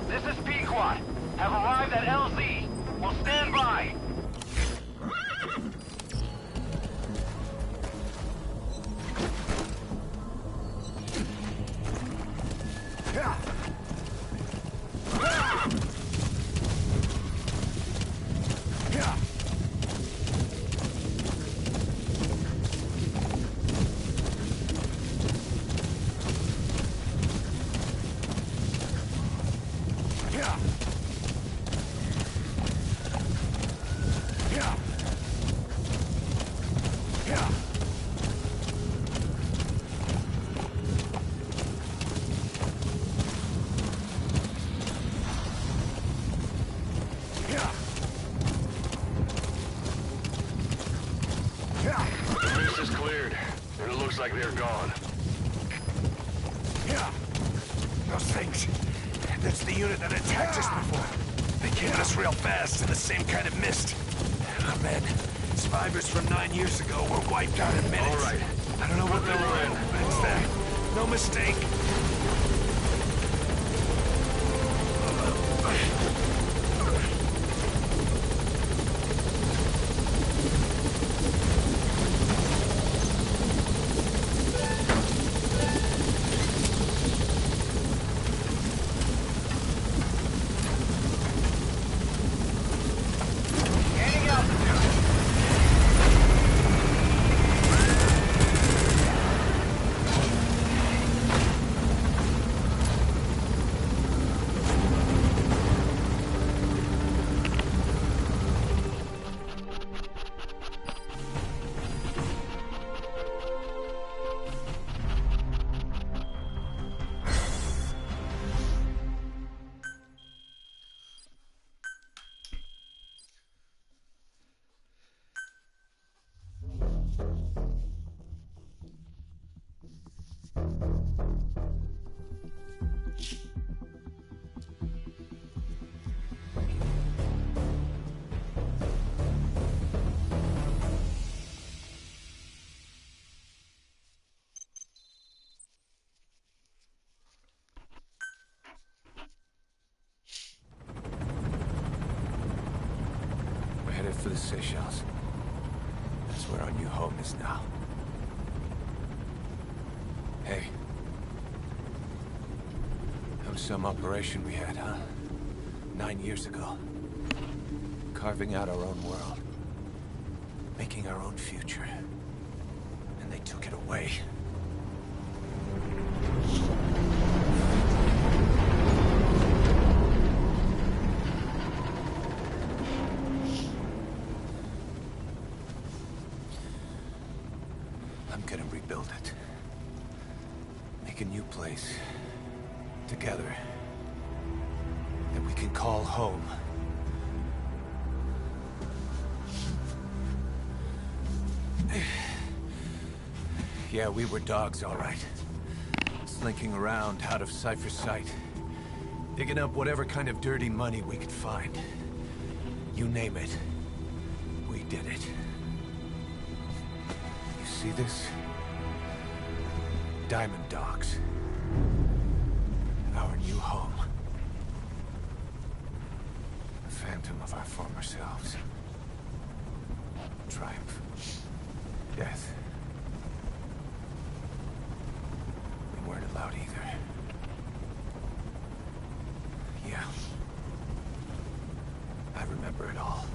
This is Pequot. Have arrived at LZ. Will stand by. Yeah. Those things. That's the unit that attacked us before. They came at us real fast in the same kind of mist. And our men, survivors from 9 years ago, were wiped out in minutes. All right. I don't know what they were in, but it's that. No mistake. For the Seychelles. That's where our new home is now. Hey. That was some operation we had, huh? 9 years ago. Carving out our own world. Making our own future. And they took it away. I'm gonna rebuild it. Make a new place. Together. That we can call home. Yeah, we were dogs, all right. Slinking around out of Cypher's sight. Digging up whatever kind of dirty money we could find. You name it. We did it. See this? Diamond Dogs. Our new home. A phantom of our former selves. Triumph. Death. We weren't allowed either. Yeah. I remember it all.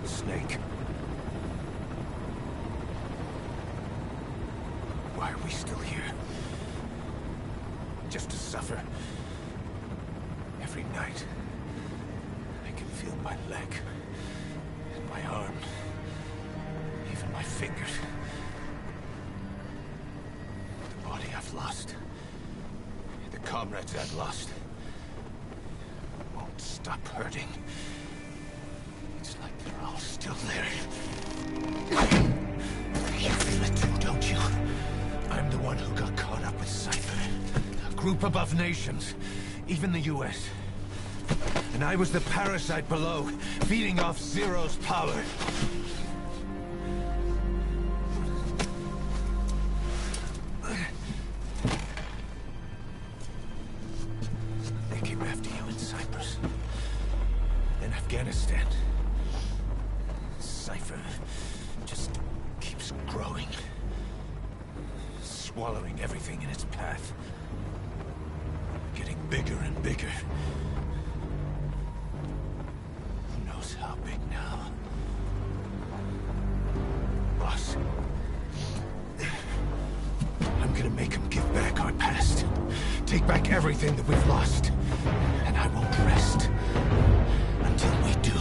Snake. Why are we still here? Just to suffer? Every night, I can feel my leg and my arm fingers. The body I've lost. The comrades I've lost. Won't stop hurting. It's like they're all still there. You feel it too, don't you? I'm the one who got caught up with Cypher. A group above nations. Even the US. And I was the parasite below, feeding off Zero's power. They came after you in Cyprus. In Afghanistan. Cypher just keeps growing. Swallowing everything in its path. Getting bigger and bigger. Who knows how big now? Boss. I'm gonna make him give back our past. Take back everything that we've lost. And I won't rest until we do.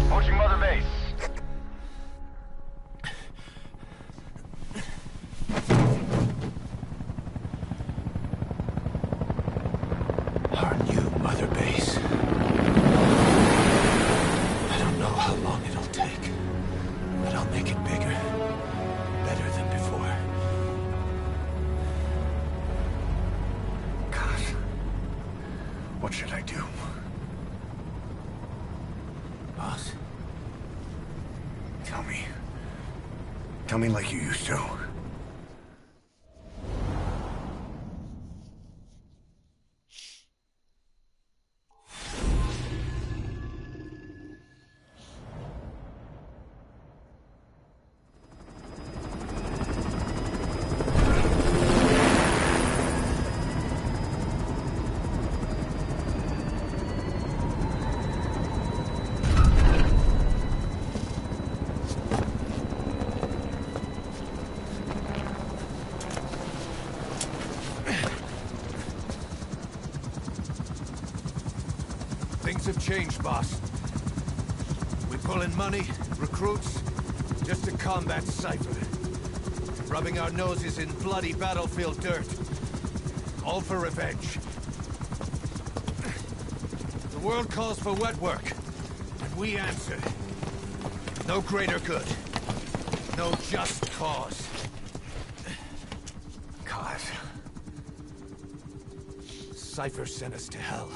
Approaching Mother Base. Our new Mother Base. I don't know how long it'll take, but I'll make it bigger. Better than before. God. What should I do? Boss? Tell me. Tell me like you used to. Things have changed, boss. We pull in money, recruits, just to combat Cypher. Rubbing our noses in bloody battlefield dirt. All for revenge. The world calls for wet work, and we answer. No greater good. No just cause. God. Cypher sent us to hell.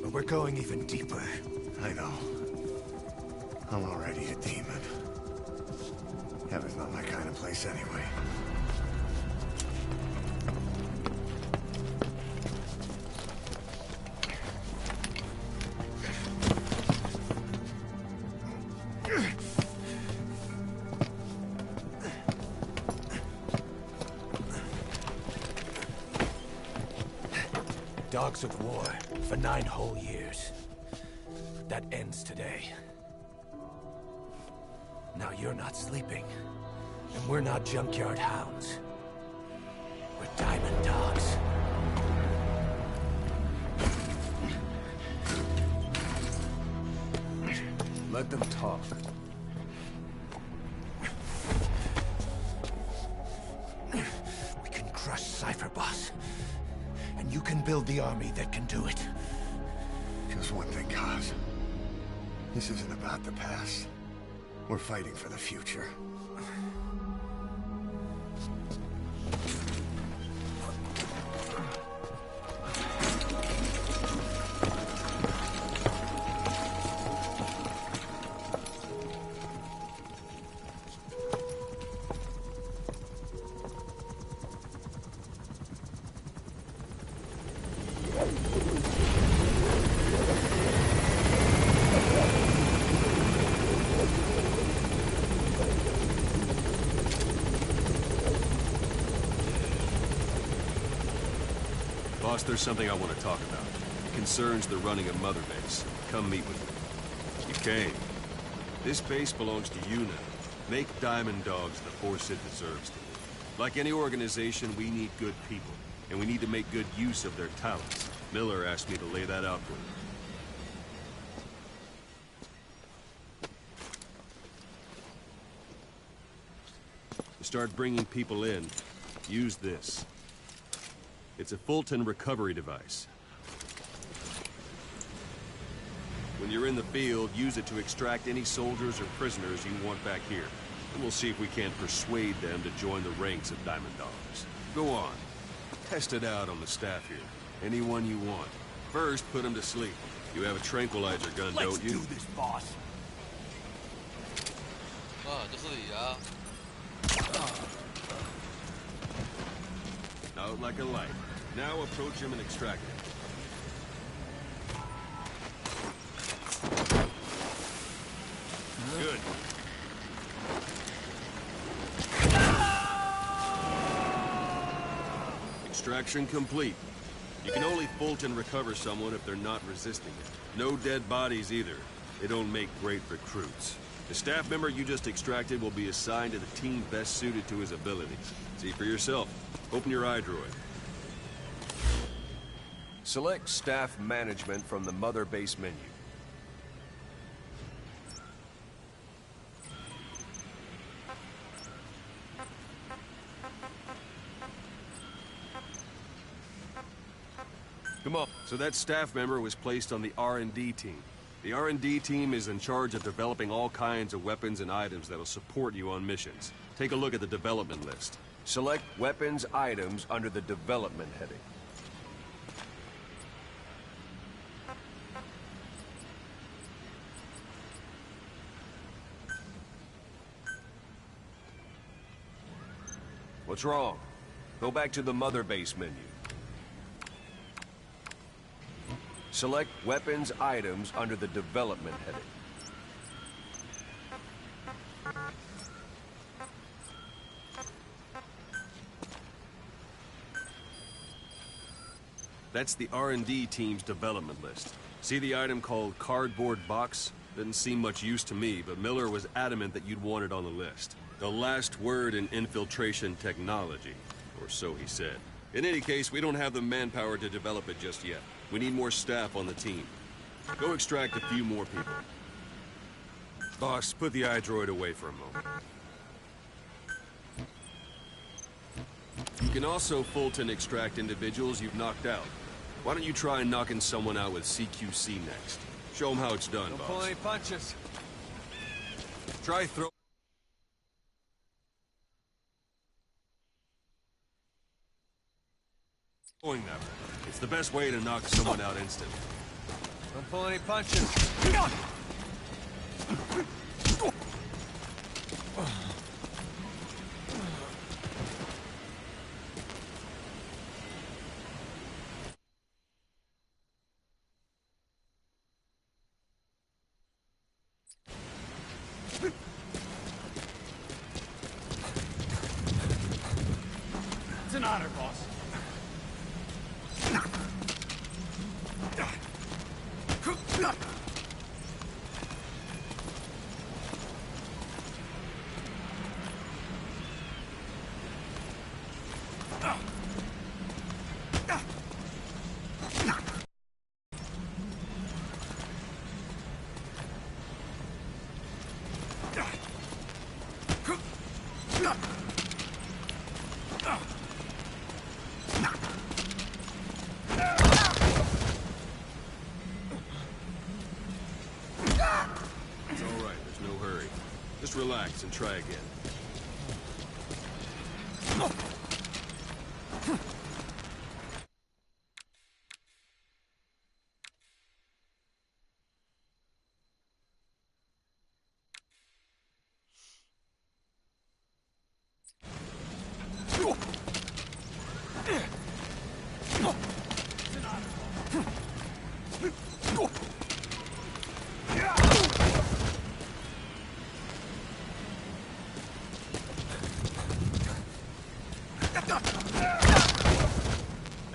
But we're going even deeper. I know. I'm already a demon. Heaven's not my kind of place anyway. Dogs of war for 9 whole years. That ends today. Now you're not sleeping, and we're not junkyard hounds. We're diamond dogs. Let them talk. We can crush Cypher, boss. And you can build the army that can do it. Just one thing, Kaz. This isn't about the past. We're fighting for the future. Boss, there's something I want to talk about. It concerns the running of Mother Base. Come meet with me. You came. This base belongs to you now. Make Diamond Dogs the force it deserves to be. Like any organization, we need good people, and we need to make good use of their talents. Miller asked me to lay that out for To start bringing people in, use this. It's a Fulton recovery device. When you're in the field, use it to extract any soldiers or prisoners you want back here. And we'll see if we can't persuade them to join the ranks of Diamond Dogs. Go on. Test it out on the staff here. Anyone you want. First, put them to sleep. You have a tranquilizer gun, don't you? Let's do this, boss. Out like a light. Now approach him and extract him. Good. Extraction complete. You can only Fulton recover someone if they're not resisting it. No dead bodies either. They don't make great recruits. The staff member you just extracted will be assigned to the team best suited to his abilities. See for yourself. Open your iDroid. Select staff management from the Mother Base menu. Come on. So that staff member was placed on the R&D team. The R&D team is in charge of developing all kinds of weapons and items that'll support you on missions. Take a look at the development list. Select weapons items under the development heading. What's wrong? Go back to the Mother Base menu. Select weapons items under the development heading. That's the R&D team's development list. See the item called cardboard box? Didn't seem much use to me, but Miller was adamant that you'd want it on the list. The last word in infiltration technology, or so he said. In any case, we don't have the manpower to develop it just yet. We need more staff on the team. Go extract a few more people. Boss, put the iDroid away for a moment. You can also Fulton extract individuals you've knocked out. Why don't you try knocking someone out with CQC next? Show them how it's done, Don't boss. pull any punches. Try throwing them. It's the best way to knock someone out instantly. Don't pull any punches. It's an honor, boss. Just relax and try again.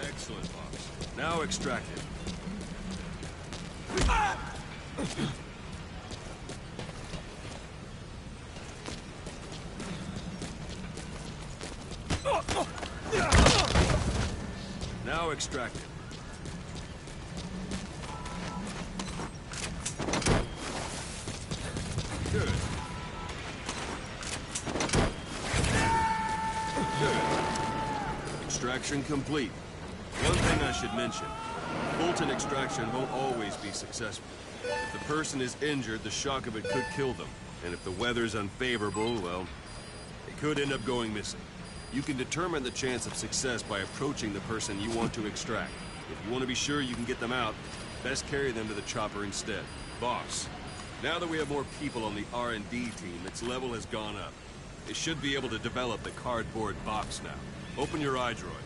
Excellent, Fox. Now extract it. Now extract it. Good. Extraction complete. One thing I should mention. Fulton extraction won't always be successful. If the person is injured, the shock of it could kill them. And if the weather's unfavorable, well, they could end up going missing. You can determine the chance of success by approaching the person you want to extract. If you want to be sure you can get them out, best carry them to the chopper instead. Boss, now that we have more people on the R&D team, its level has gone up. They should be able to develop the cardboard box now. Open your iDroid.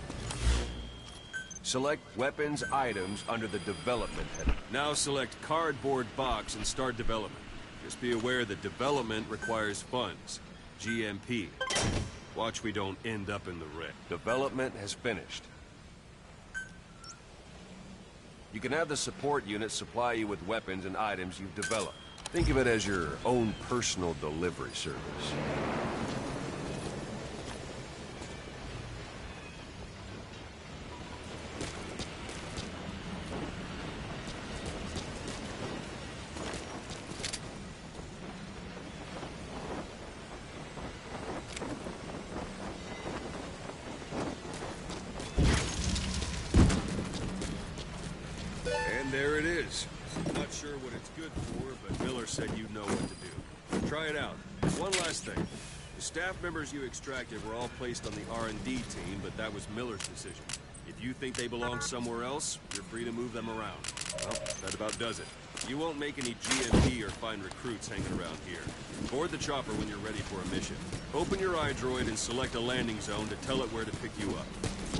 Select weapons items under the development header. Now select cardboard box and start development. Just be aware that development requires funds. GMP. Watch we don't end up in the red. Development has finished. You can have the support unit supply you with weapons and items you've developed. Think of it as your own personal delivery service. There it is. Not sure what it's good for, but Miller said you know what to do. Try it out. One last thing. The staff members you extracted were all placed on the R&D team, but that was Miller's decision. If you think they belong somewhere else, you're free to move them around. Well, that about does it. You won't make any GMP or find recruits hanging around here. Board the chopper when you're ready for a mission. Open your iDroid and select a landing zone to tell it where to pick you up.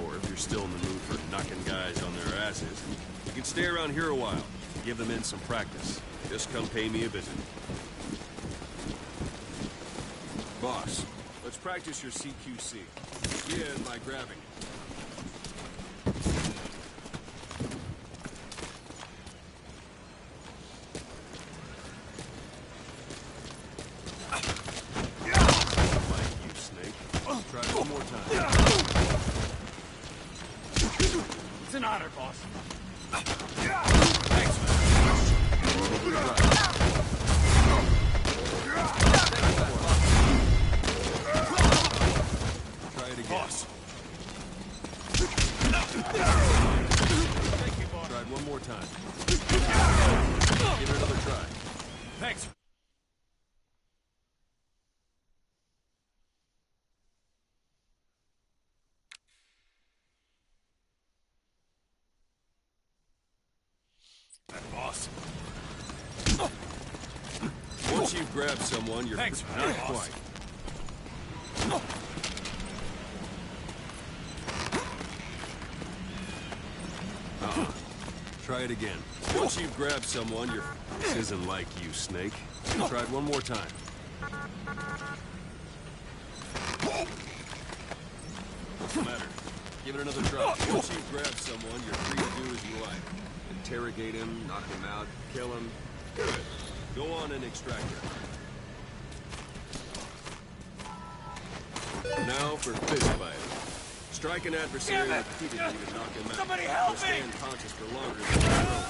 Or if you're still in the mood for knocking guys on their asses, you can stay around here a while. Give them in some practice. Just come pay me a visit. Boss, let's practice your CQC. Begin by grabbing. Like you, Snake. Try it one more time. It's an honor, boss. Thanks, man. Try it again. Boss. Thank you, boss. Try it one more time. Give it another try. Thanks. Boss. Once you've grabbed someone, you're Thanks, not boss. quite. Try it again. Once you've grabbed someone, you're... This isn't like you, Snake. Try it one more time. What's the matter? Give it another try. Once you've grabbed someone, you're free to do as you like. Interrogate him, knock him out, kill him. Good. Go on and extract him. Now for fist fighting. Strike an adversary repeatedly to knock him out. Somebody help He'll stay me! unconscious for longer than you know.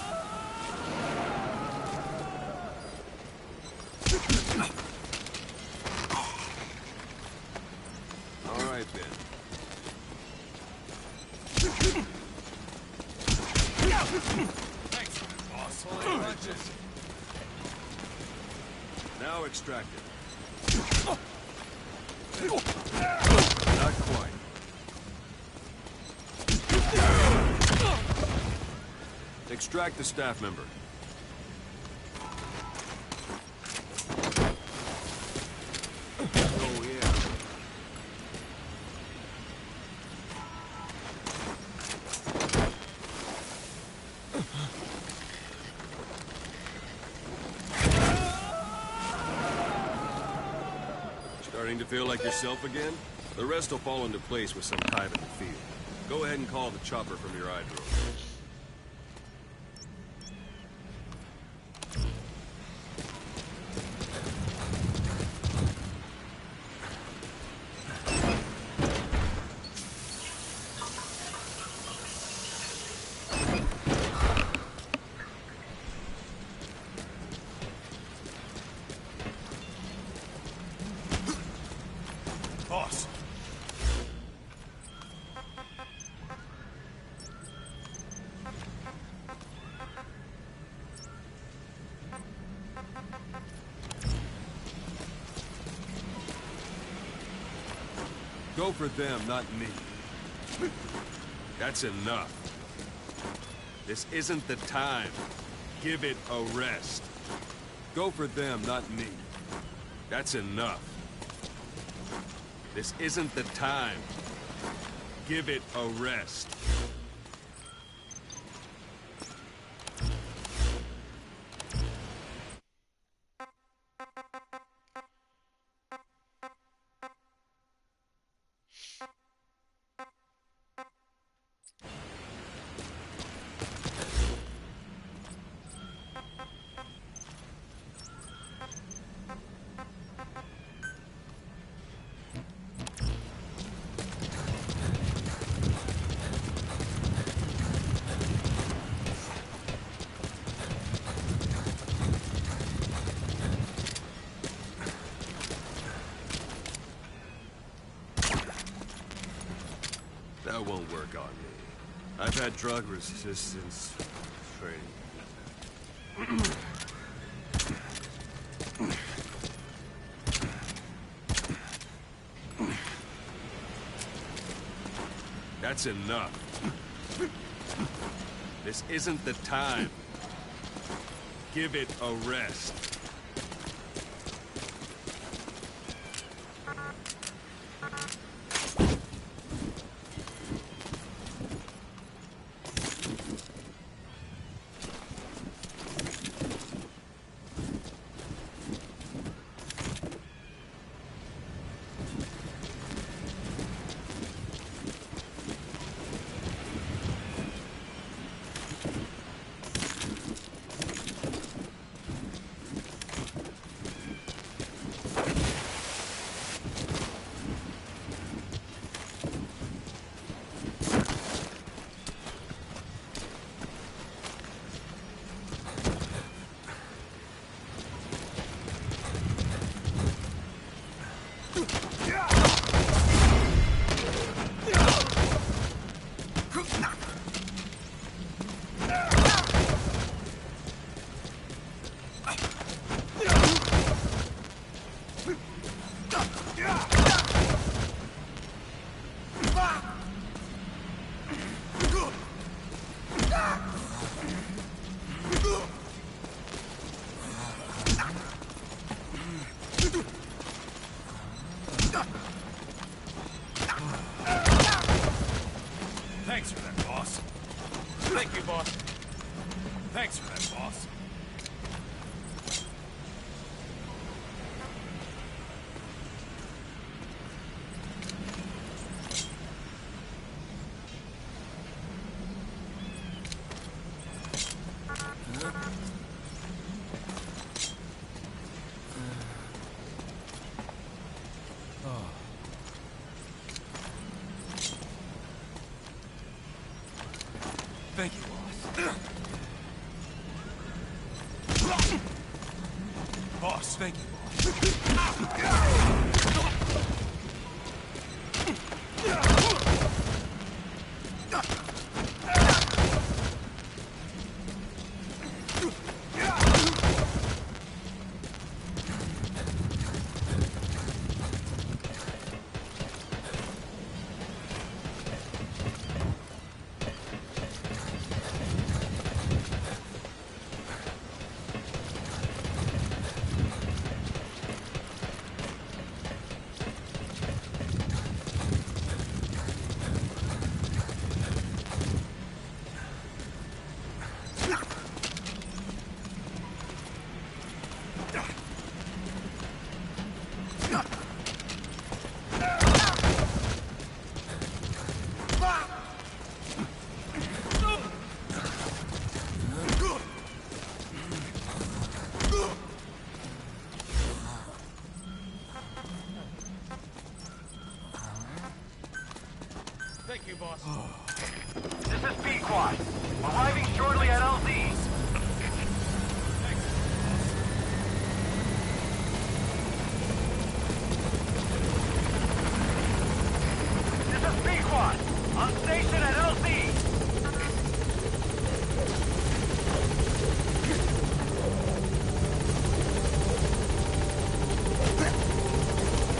All right, Ben. Thanks, boss. Now extract it. Not quite. Extract the staff member. Oh, yeah. Starting to feel like yourself again? The rest will fall into place with some time in the field. Go ahead and call the chopper from your iDroid. Boss. Go for them, not me. That's enough. This isn't the time. Give it a rest. Go for them, not me. That's enough. This isn't the time. Give it a rest. That won't work on me. I've had drug resistance training. That's enough. This isn't the time. Give it a rest. Thanks for that, boss. Thank you, boss. Thanks for that, boss. Thank you, boss. Boss, thank you, Thank you, boss. This is Pequod. Arriving shortly at LZ. This is Pequod. On station at LZ.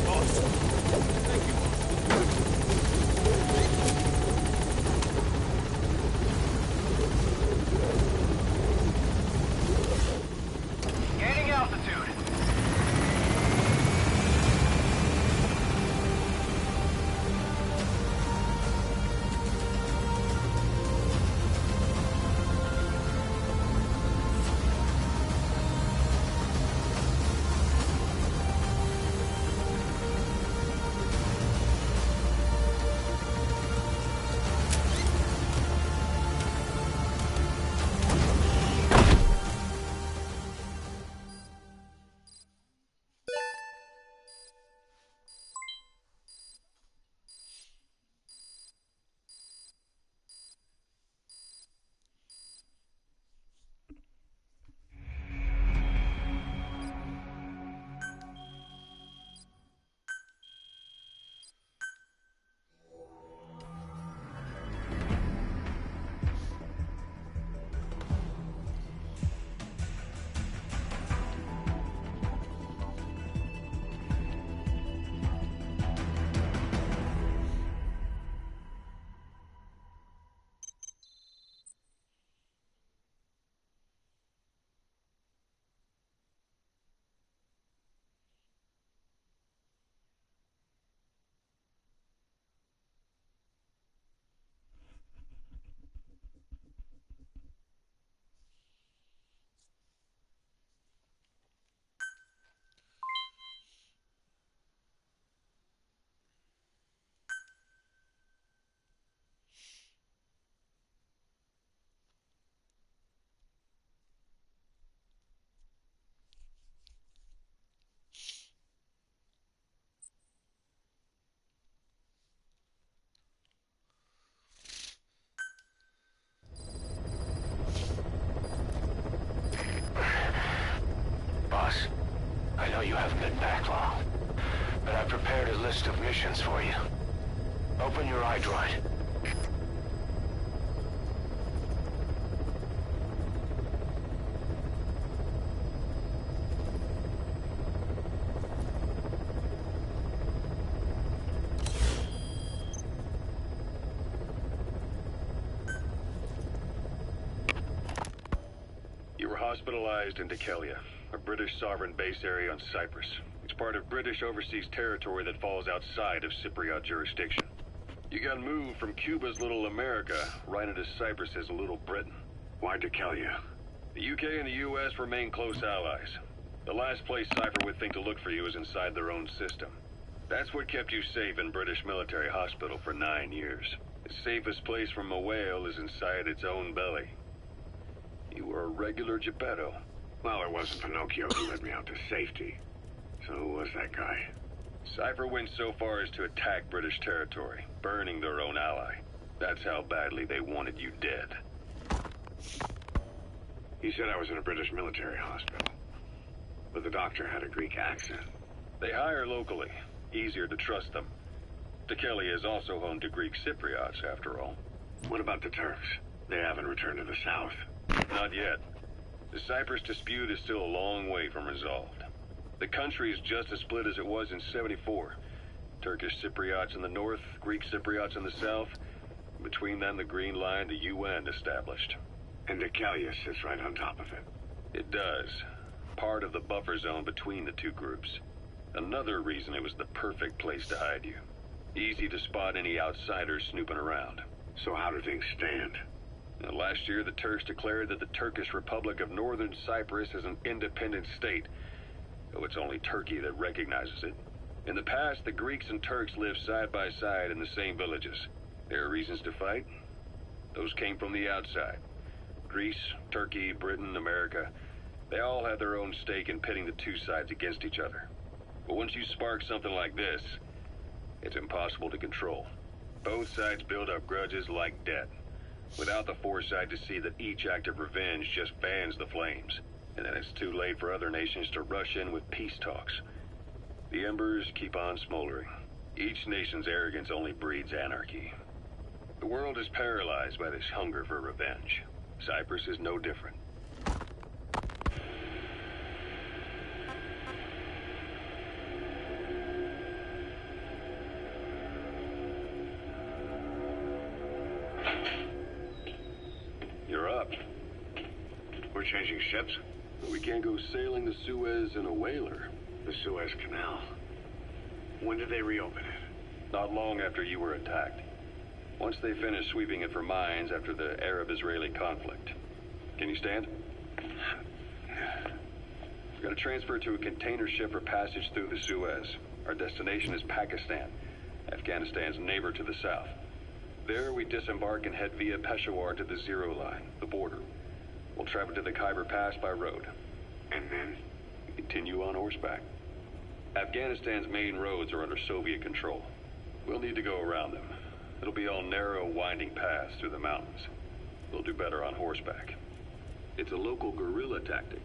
Boss. Thank you, boss. I know you haven't been back long, but I prepared a list of missions for you. Open your iDroid. You were hospitalized in Dekelia, a British sovereign base area on Cyprus. It's part of British overseas territory that falls outside of Cypriot jurisdiction. You got moved from Cuba's Little America right into Cyprus's Little Britain. Why Dekelia? The UK and the US remain close allies. The last place Cypher would think to look for you is inside their own system. That's what kept you safe in British military hospital for 9 years. The safest place from a whale is inside its own belly. You were a regular Geppetto. Well, it wasn't Pinocchio who led me out to safety. So who was that guy? Cypher went so far as to attack British territory, burning their own ally. That's how badly they wanted you dead. He said I was in a British military hospital. But the doctor had a Greek accent. They hire locally. Easier to trust them. Dekelia is also home to Greek Cypriots, after all. What about the Turks? They haven't returned to the south. Not yet. The Cyprus dispute is still a long way from resolved. The country is just as split as it was in '74. Turkish Cypriots in the north, Greek Cypriots in the south. Between them, the Green Line, the UN established. And Dekelia sits right on top of it. It does. Part of the buffer zone between the two groups. Another reason it was the perfect place to hide you. Easy to spot any outsiders snooping around. So how do things stand? Last year, the Turks declared that the Turkish Republic of Northern Cyprus is an independent state, though it's only Turkey that recognizes it. In the past, the Greeks and Turks lived side by side in the same villages. There are reasons to fight. Those came from the outside. Greece, Turkey, Britain, America, they all had their own stake in pitting the two sides against each other. But once you spark something like this, it's impossible to control. Both sides build up grudges like debt, without the foresight to see that each act of revenge just fans the flames. And then it's too late for other nations to rush in with peace talks. The embers keep on smoldering. Each nation's arrogance only breeds anarchy. The world is paralyzed by this hunger for revenge. Cyprus is no different. You're up. We're changing ships? We can't go sailing the Suez in a whaler. The Suez Canal. When did they reopen it? Not long after you were attacked. Once they finished sweeping it for mines after the Arab-Israeli conflict. Can you stand? We're going to transfer to a container ship for passage through the Suez. Our destination is Pakistan, Afghanistan's neighbor to the south. There, we disembark and head via Peshawar to the Zero Line, the border. We'll travel to the Khyber Pass by road. And then? We continue on horseback. Afghanistan's main roads are under Soviet control. We'll need to go around them. It'll be all narrow, winding paths through the mountains. We'll do better on horseback. It's a local guerrilla tactic.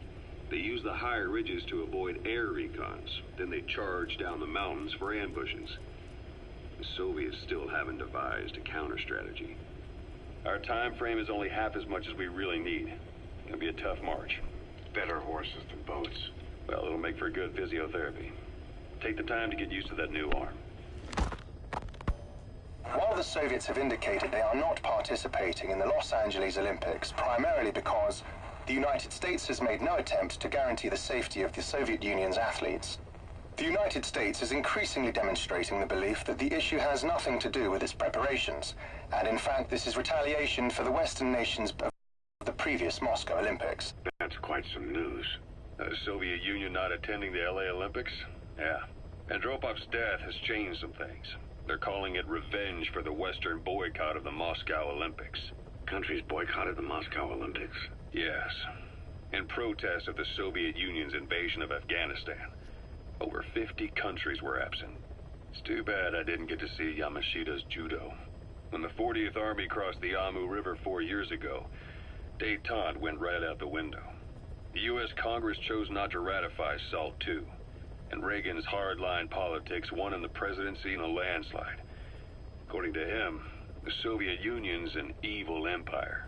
They use the higher ridges to avoid air recons. Then they charge down the mountains for ambushes. The Soviets still haven't devised a counter-strategy. Our time frame is only half as much as we really need. It'll be a tough march. Better horses than boats. Well, it'll make for good physiotherapy. Take the time to get used to that new arm. While the Soviets have indicated they are not participating in the Los Angeles Olympics, primarily because the United States has made no attempt to guarantee the safety of the Soviet Union's athletes, the United States is increasingly demonstrating the belief that the issue has nothing to do with its preparations, and in fact this is retaliation for the Western nations of the previous Moscow Olympics. That's quite some news. The Soviet Union not attending the LA Olympics? Yeah. Andropov's death has changed some things. They're calling it revenge for the Western boycott of the Moscow Olympics. Countries boycotted the Moscow Olympics? Yes. In protest of the Soviet Union's invasion of Afghanistan. Over 50 countries were absent. It's too bad I didn't get to see Yamashita's judo. When the 40th Army crossed the Amu River 4 years ago, détente went right out the window. The U.S. Congress chose not to ratify SALT II. and Reagan's hardline politics won him the presidency in a landslide. According to him, the Soviet Union's an evil empire.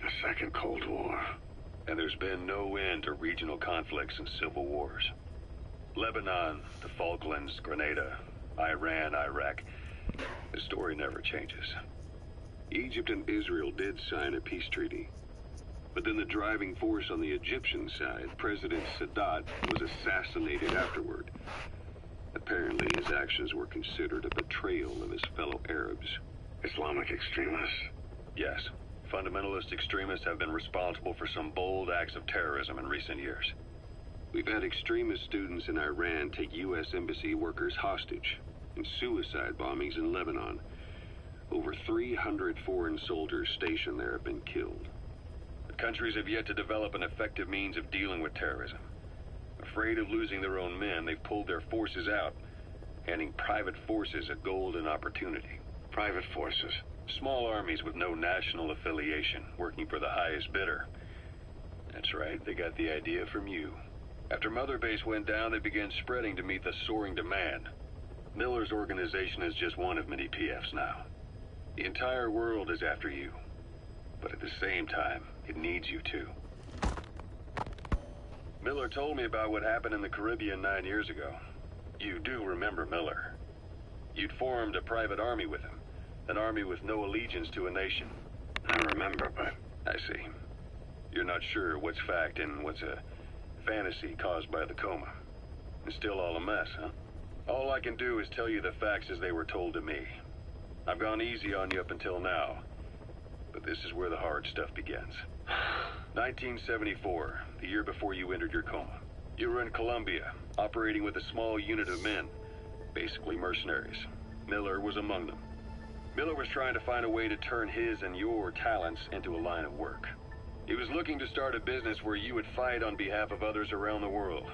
The Second Cold War. And there's been no end to regional conflicts and civil wars. Lebanon, the Falklands, Grenada, Iran, Iraq. The story never changes. Egypt and Israel did sign a peace treaty. But then the driving force on the Egyptian side, President Sadat, was assassinated afterward. Apparently, his actions were considered a betrayal of his fellow Arabs. Islamic extremists? Yes. Fundamentalist extremists have been responsible for some bold acts of terrorism in recent years. We've had extremist students in Iran take U.S. embassy workers hostage, and suicide bombings in Lebanon. Over 300 foreign soldiers stationed there have been killed. The countries have yet to develop an effective means of dealing with terrorism. Afraid of losing their own men, they've pulled their forces out, handing private forces a golden opportunity. Private forces? Small armies with no national affiliation, working for the highest bidder. That's right, they got the idea from you. After Mother Base went down, they began spreading to meet the soaring demand. Miller's organization is just one of many PFs now. The entire world is after you. But at the same time, it needs you too. Miller told me about what happened in the Caribbean 9 years ago. You do remember Miller. You'd formed a private army with him. An army with no allegiance to a nation. I remember, but... I see. You're not sure what's fact and what's a fantasy caused by the coma. It's still all a mess, huh? All I can do is tell you the facts as they were told to me. I've gone easy on you up until now, but this is where the hard stuff begins. 1974, the year before you entered your coma. You were in Colombia, operating with a small unit of men, basically mercenaries. Miller was among them. Miller was trying to find a way to turn his and your talents into a line of work. He was looking to start a business where you would fight on behalf of others around the world,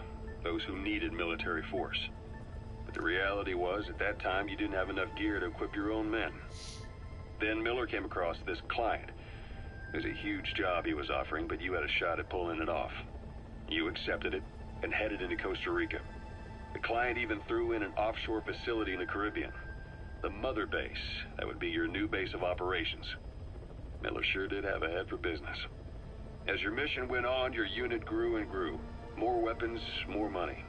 those who needed military force. But the reality was, at that time, you didn't have enough gear to equip your own men. Then Miller came across this client. It was a huge job he was offering, but you had a shot at pulling it off. You accepted it and headed into Costa Rica. The client even threw in an offshore facility in the Caribbean. The Mother Base, that would be your new base of operations. Miller sure did have a head for business. As your mission went on, your unit grew and grew. More weapons, more money.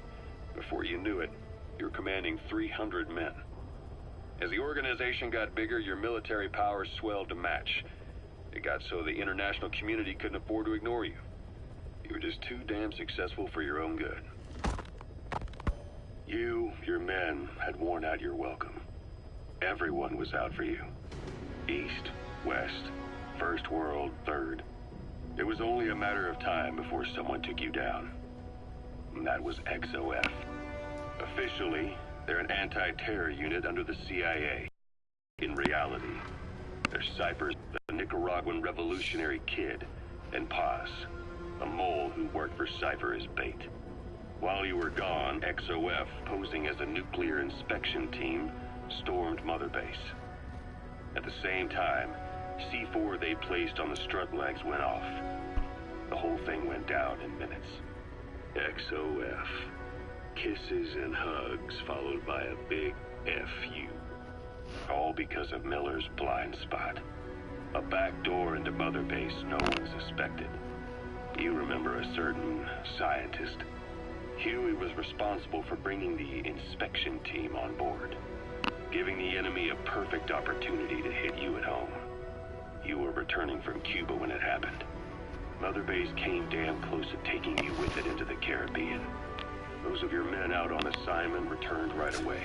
Before you knew it, you were commanding 300 men. As the organization got bigger, your military powers swelled to match. It got so the international community couldn't afford to ignore you. You were just too damn successful for your own good. You, your men, had worn out your welcome. Everyone was out for you. East, West, First World, Third. It was only a matter of time before someone took you down. And that was XOF. Officially, they're an anti-terror unit under the CIA. In reality, they're Cypher's the Nicaraguan revolutionary kid, and Paz, a mole who worked for Cypher as bait. While you were gone, XOF, posing as a nuclear inspection team, stormed Mother Base. At the same time, C4 they placed on the strut legs went off. The whole thing went down in minutes. XOF. Kisses and hugs followed by a big FU. All because of Miller's blind spot. A back door into Mother Base no one suspected. You remember a certain scientist. Huey was responsible for bringing the inspection team on board, giving the enemy a perfect opportunity to hit you at home. You were returning from Cuba when it happened. Mother Base came damn close to taking you with it into the Caribbean. Those of your men out on assignment returned right away.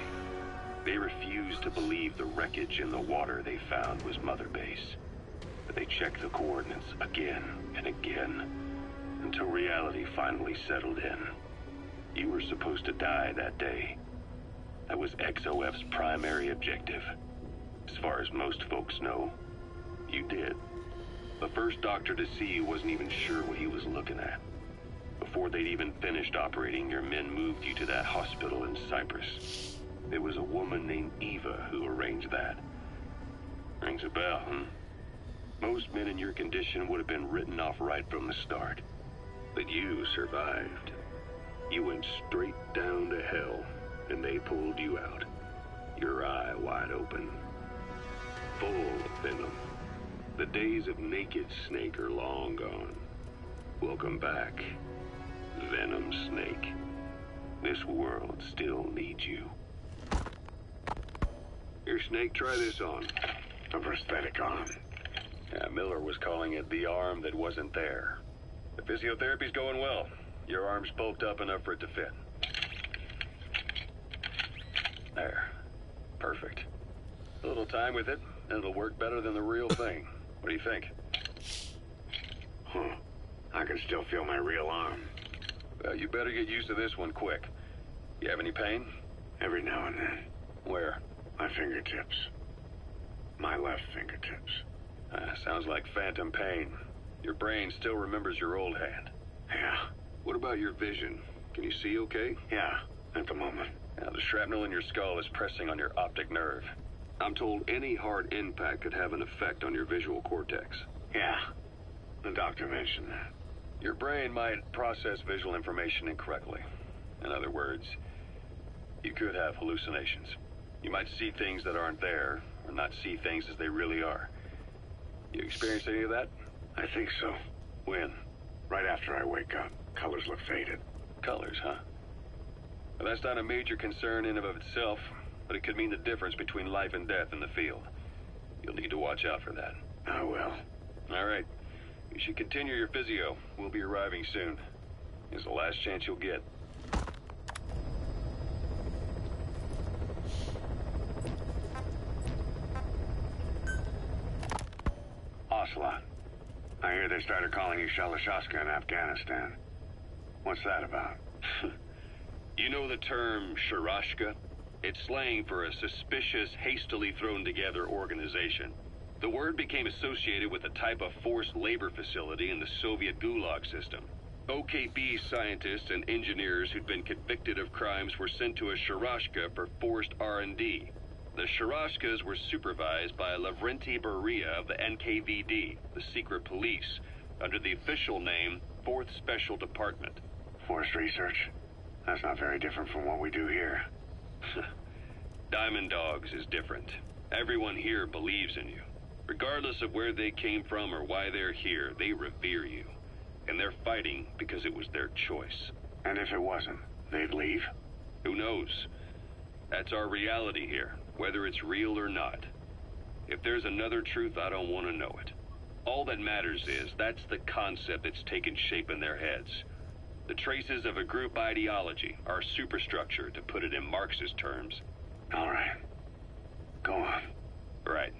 They refused to believe the wreckage in the water they found was Mother Base. But they checked the coordinates again and again, until reality finally settled in. You were supposed to die that day. That was XOF's primary objective. As far as most folks know, you did. The first doctor to see you wasn't even sure what he was looking at. Before they'd even finished operating, your men moved you to that hospital in Cyprus. It was a woman named Eva who arranged that. Rings a bell, huh? Most men in your condition would have been written off right from the start. But you survived. You went straight down to hell, and they pulled you out. Your eye wide open. Full of venom. The days of naked Snake are long gone. Welcome back, Venom Snake. This world still needs you. Here, Snake, try this on. A prosthetic arm. Yeah, Miller was calling it the arm that wasn't there. The physiotherapy's going well. Your arm's bulked up enough for it to fit. There. Perfect. A little time with it, and it'll work better than the real thing. What do you think? Huh. I can still feel my real arm. Well, you better get used to this one quick. You have any pain? Every now and then. Where? My fingertips. My left fingertips. Sounds like phantom pain. Your brain still remembers your old hand. Yeah. What about your vision? Can you see okay? Yeah, at the moment. Now, the shrapnel in your skull is pressing on your optic nerve. I'm told any hard impact could have an effect on your visual cortex. Yeah, the doctor mentioned that. Your brain might process visual information incorrectly. In other words, you could have hallucinations. You might see things that aren't there, or not see things as they really are. You experienced any of that? I think so. When? Right after I wake up. Colors look faded. Colors, huh? Well, that's not a major concern in and of itself, but it could mean the difference between life and death in the field. You'll need to watch out for that. I will. All right. You should continue your physio. We'll be arriving soon. It's the last chance you'll get. Ocelot. I hear they started calling you Shalashaska in Afghanistan. What's that about? You know the term Sharashka? It's slang for a suspicious, hastily thrown together organization. The word became associated with a type of forced labor facility in the Soviet Gulag system. OKB scientists and engineers who'd been convicted of crimes were sent to a Sharashka for forced R&D. The Sharashkas were supervised by Lavrenti Beria of the NKVD, the secret police, under the official name 4th Special Department. Forced research? That's not very different from what we do here. Diamond Dogs is different. Everyone here believes in you. Regardless of where they came from or why they're here, they revere you. And they're fighting because it was their choice. And if it wasn't, they'd leave? Who knows? That's our reality here, whether it's real or not. If there's another truth, I don't want to know it. All that matters is that's the concept that's taken shape in their heads. The traces of a group ideology, our superstructure, to put it in Marxist terms. All right. Go on. Right.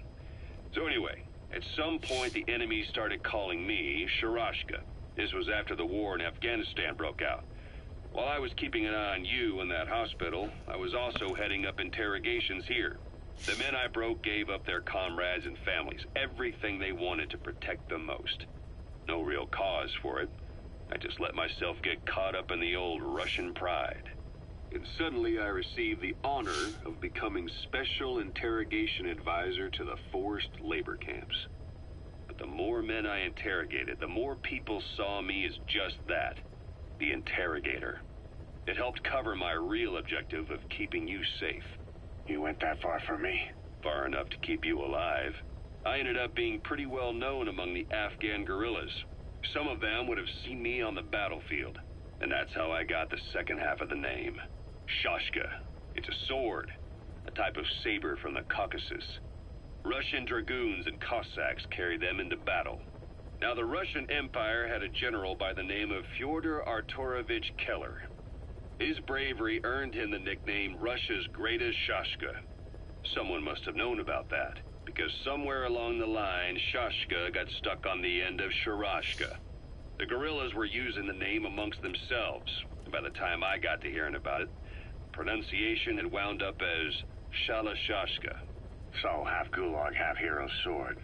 So anyway, at some point the enemy started calling me Sharashka. This was after the war in Afghanistan broke out. While I was keeping an eye on you in that hospital, I was also heading up interrogations here. The men I broke gave up their comrades and families, everything they wanted to protect them most. No real cause for it. I just let myself get caught up in the old Russian pride. And suddenly I received the honor of becoming Special Interrogation Advisor to the forced labor camps. But the more men I interrogated, the more people saw me as just that, the interrogator. It helped cover my real objective of keeping you safe. You went that far for me? Far enough to keep you alive. I ended up being pretty well known among the Afghan guerrillas. Some of them would have seen me on the battlefield, and that's how I got the second half of the name. Shashka. It's a sword, a type of saber from the Caucasus. Russian dragoons and Cossacks carried them into battle. Now, the Russian Empire had a general by the name of Fyodor Arturovich Keller. His bravery earned him the nickname Russia's Greatest Shashka. Someone must have known about that, because somewhere along the line, Shashka got stuck on the end of Sharashka. The guerrillas were using the name amongst themselves, and by the time I got to hearing about it, pronunciation had wound up as Shalashashka. So, half Gulag, half Hero Sword.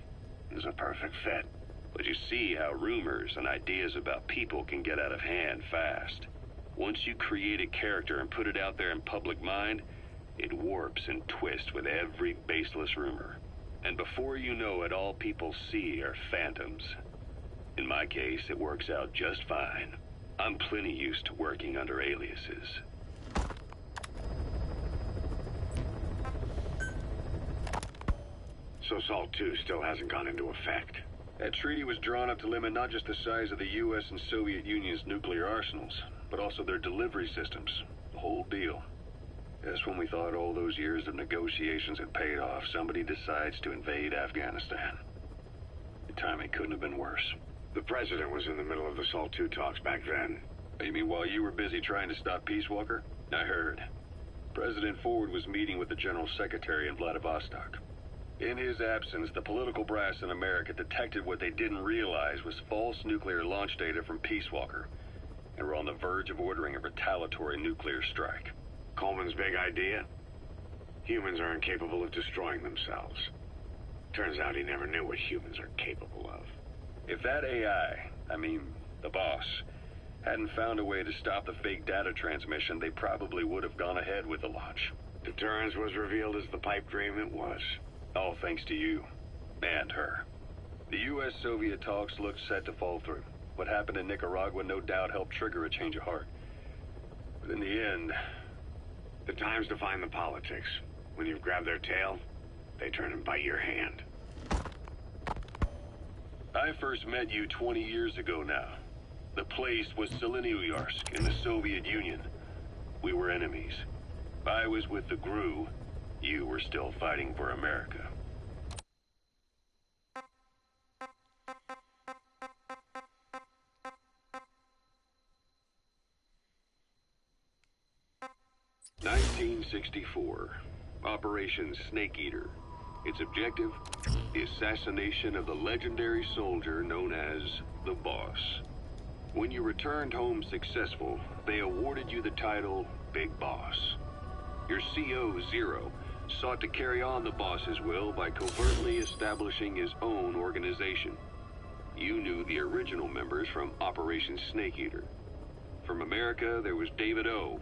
Is a perfect fit. But you see how rumors and ideas about people can get out of hand fast. Once you create a character and put it out there in public mind, it warps and twists with every baseless rumor. And before you know it, all people see are phantoms. In my case, it works out just fine. I'm plenty used to working under aliases. So SALT II still hasn't gone into effect. That treaty was drawn up to limit not just the size of the U.S. and Soviet Union's nuclear arsenals, but also their delivery systems. The whole deal. Just when we thought all those years of negotiations had paid off, somebody decides to invade Afghanistan. The timing couldn't have been worse. The president was in the middle of the SALT II talks back then. You mean while you were busy trying to stop Peace Walker? I heard. President Ford was meeting with the General Secretary in Vladivostok. In his absence, the political brass in America detected what they didn't realize was false nuclear launch data from Peace Walker, and were on the verge of ordering a retaliatory nuclear strike. Coleman's big idea? Humans are incapable of destroying themselves. Turns out he never knew what humans are capable of. If that AI, I mean, the boss, hadn't found a way to stop the fake data transmission, they probably would have gone ahead with the launch. Deterrence was revealed as the pipe dream it was. All thanks to you. And her. The U.S.-Soviet talks looked set to fall through. What happened in Nicaragua no doubt helped trigger a change of heart. But in the end, the time's to find the politics. When you've grabbed their tail, they turn and bite your hand. I first met you 20 years ago now. The place was Selenouyarsk in the Soviet Union. We were enemies. I was with the GRU. You were still fighting for America. '64. Operation Snake Eater. Its objective? The assassination of the legendary soldier known as the Boss. When you returned home successful, they awarded you the title Big Boss. Your CO, Zero, sought to carry on the boss's will by covertly establishing his own organization. You knew the original members from Operation Snake Eater. From America, there was David O.,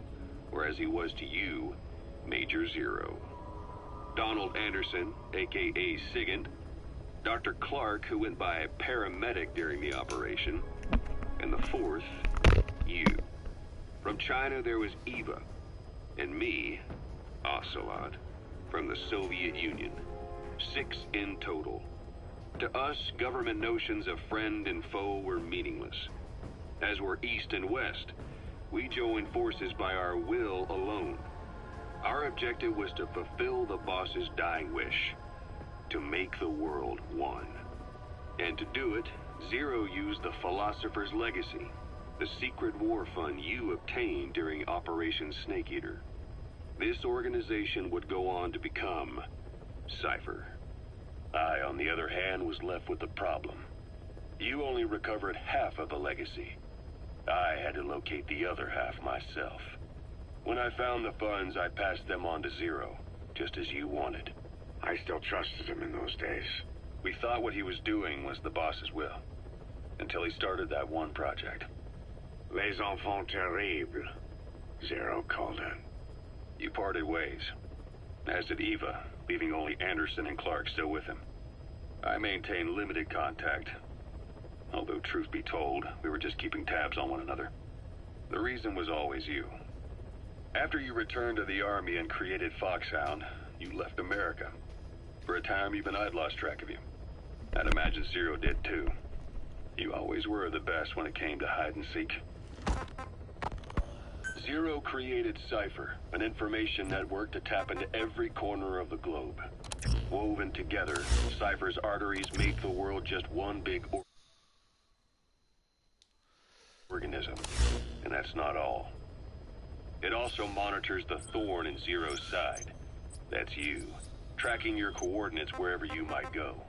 or as he was to you, Major Zero. Donald Anderson, a.k.a. Sigint. Dr. Clark, who went by paramedic during the operation. And the fourth, you. From China, there was Eva. And me, Ocelot, from the Soviet Union. 6 in total. To us, government notions of friend and foe were meaningless. As were East and West, we joined forces by our will alone. Our objective was to fulfill the boss's dying wish, to make the world one. And to do it, Zero used the Philosopher's Legacy, the secret war fund you obtained during Operation Snake Eater. This organization would go on to become Cypher. I, on the other hand, was left with the problem. You only recovered half of the legacy. I had to locate the other half myself. When I found the funds, I passed them on to Zero, just as you wanted. I still trusted him in those days. We thought what he was doing was the boss's will, until he started that one project. Les Enfants Terribles, Zero called it. You parted ways, as did Eva, leaving only Anderson and Clark still with him. I maintained limited contact, although truth be told, we were just keeping tabs on one another. The reason was always you. After you returned to the Army and created Foxhound, you left America. For a time, even I'd lost track of you. I'd imagine Zero did too. You always were the best when it came to hide and seek. Zero created Cypher, an information network to tap into every corner of the globe. Woven together, Cypher's arteries make the world just one big organism. And that's not all. It also monitors the thorn in Zero's side. That's you, tracking your coordinates wherever you might go.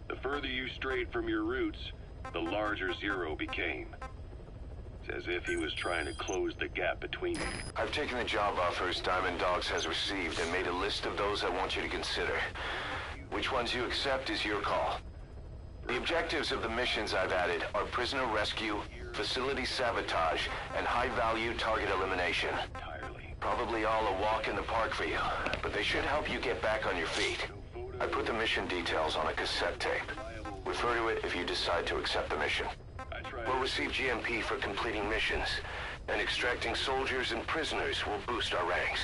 The further you strayed from your roots, the larger Zero became. It's as if he was trying to close the gap between you. I've taken the job offers Diamond Dogs has received and made a list of those I want you to consider. Which ones you accept is your call. The objectives of the missions I've added are prisoner rescue, facility sabotage, and high-value target elimination. Probably all a walk in the park for you, but they should help you get back on your feet. I put the mission details on a cassette tape. Refer to it if you decide to accept the mission. We'll receive GMP for completing missions, and extracting soldiers and prisoners will boost our ranks.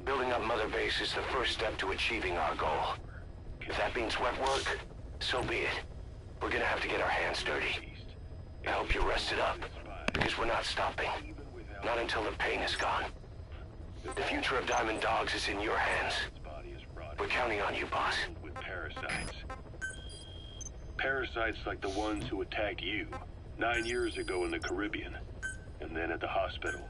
Building up Mother Base is the first step to achieving our goal. If that means wet work, so be it. We're gonna have to get our hands dirty. I hope you're rested up, because we're not stopping. Not until the pain is gone. The future of Diamond Dogs is in your hands. We're counting on you, boss. With parasites. Parasites like the ones who attacked you 9 years ago in the Caribbean, and then at the hospital.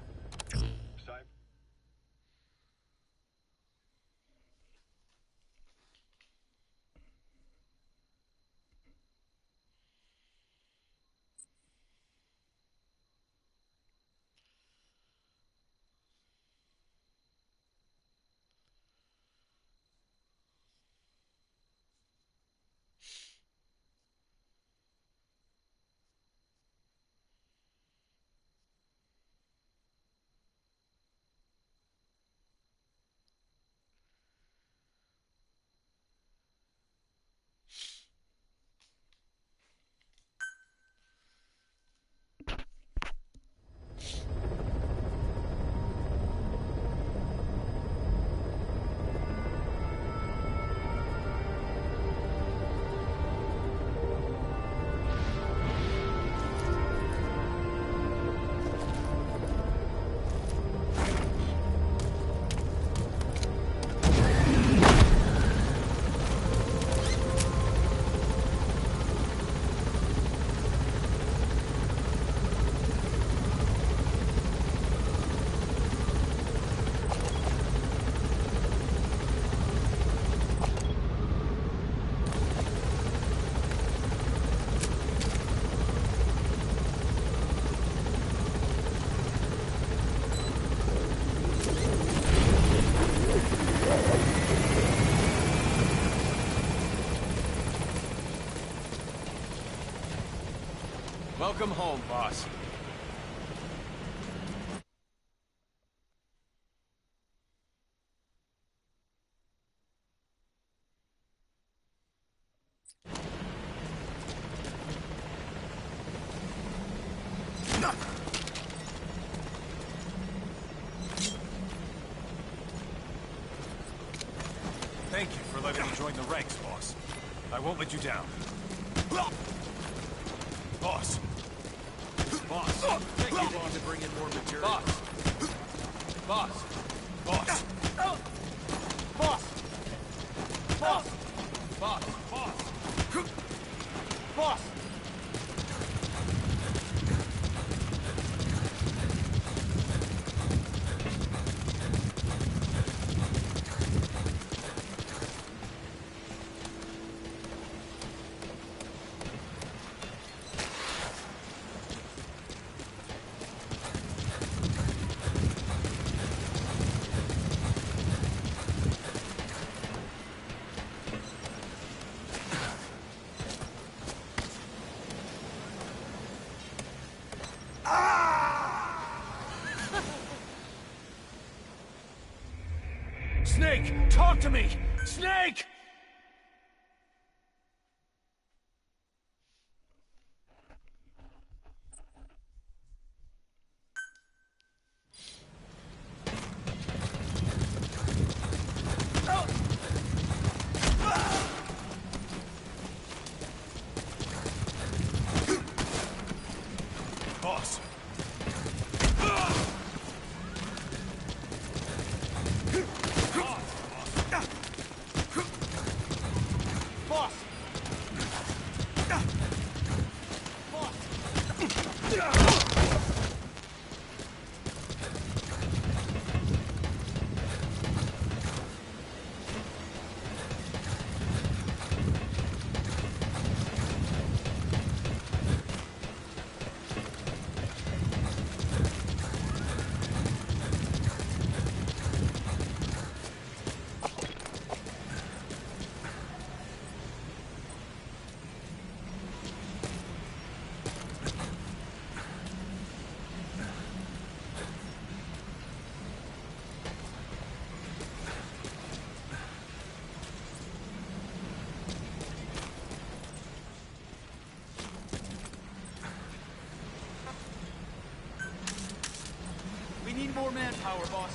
Welcome home, boss. Thank you for letting me join the ranks, boss. I won't let you down. Boss! Boss! Take you long to bring in more material. Boss! Boss! Boss! Boss! Boss! Boss! Boss! Boss! Snake! Talk to me! Snake! Boss! manpower, boss.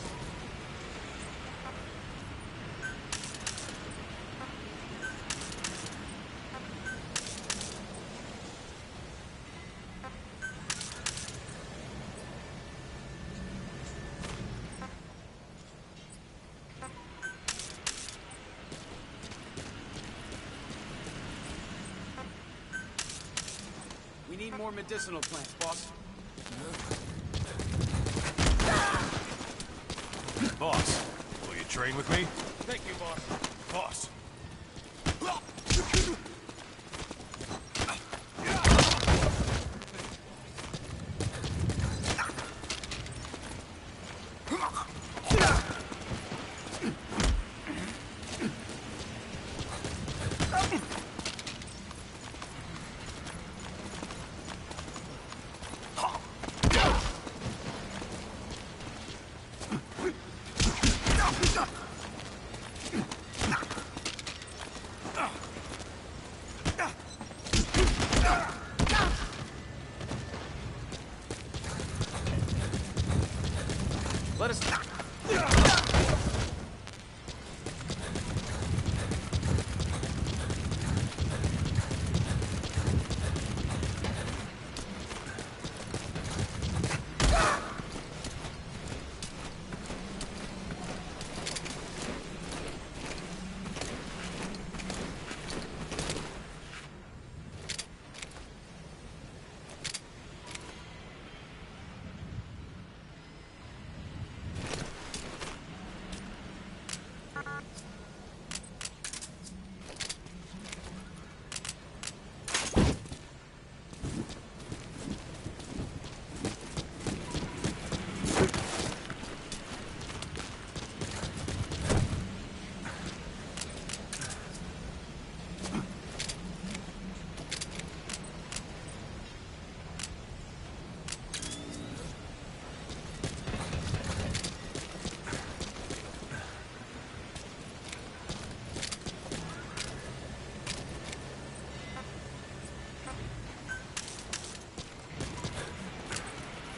We need more medicinal plants, boss. Boss, will you train with me? Thank you, boss. Boss. Let us...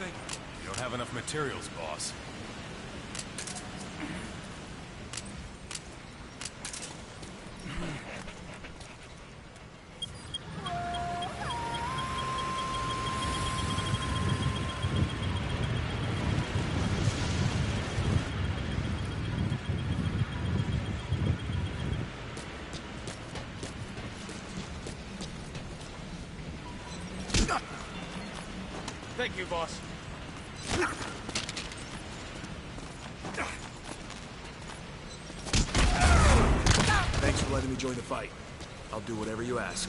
You don't have enough materials, boss. Thank you, boss. Thanks for letting me join the fight. I'll do whatever you ask.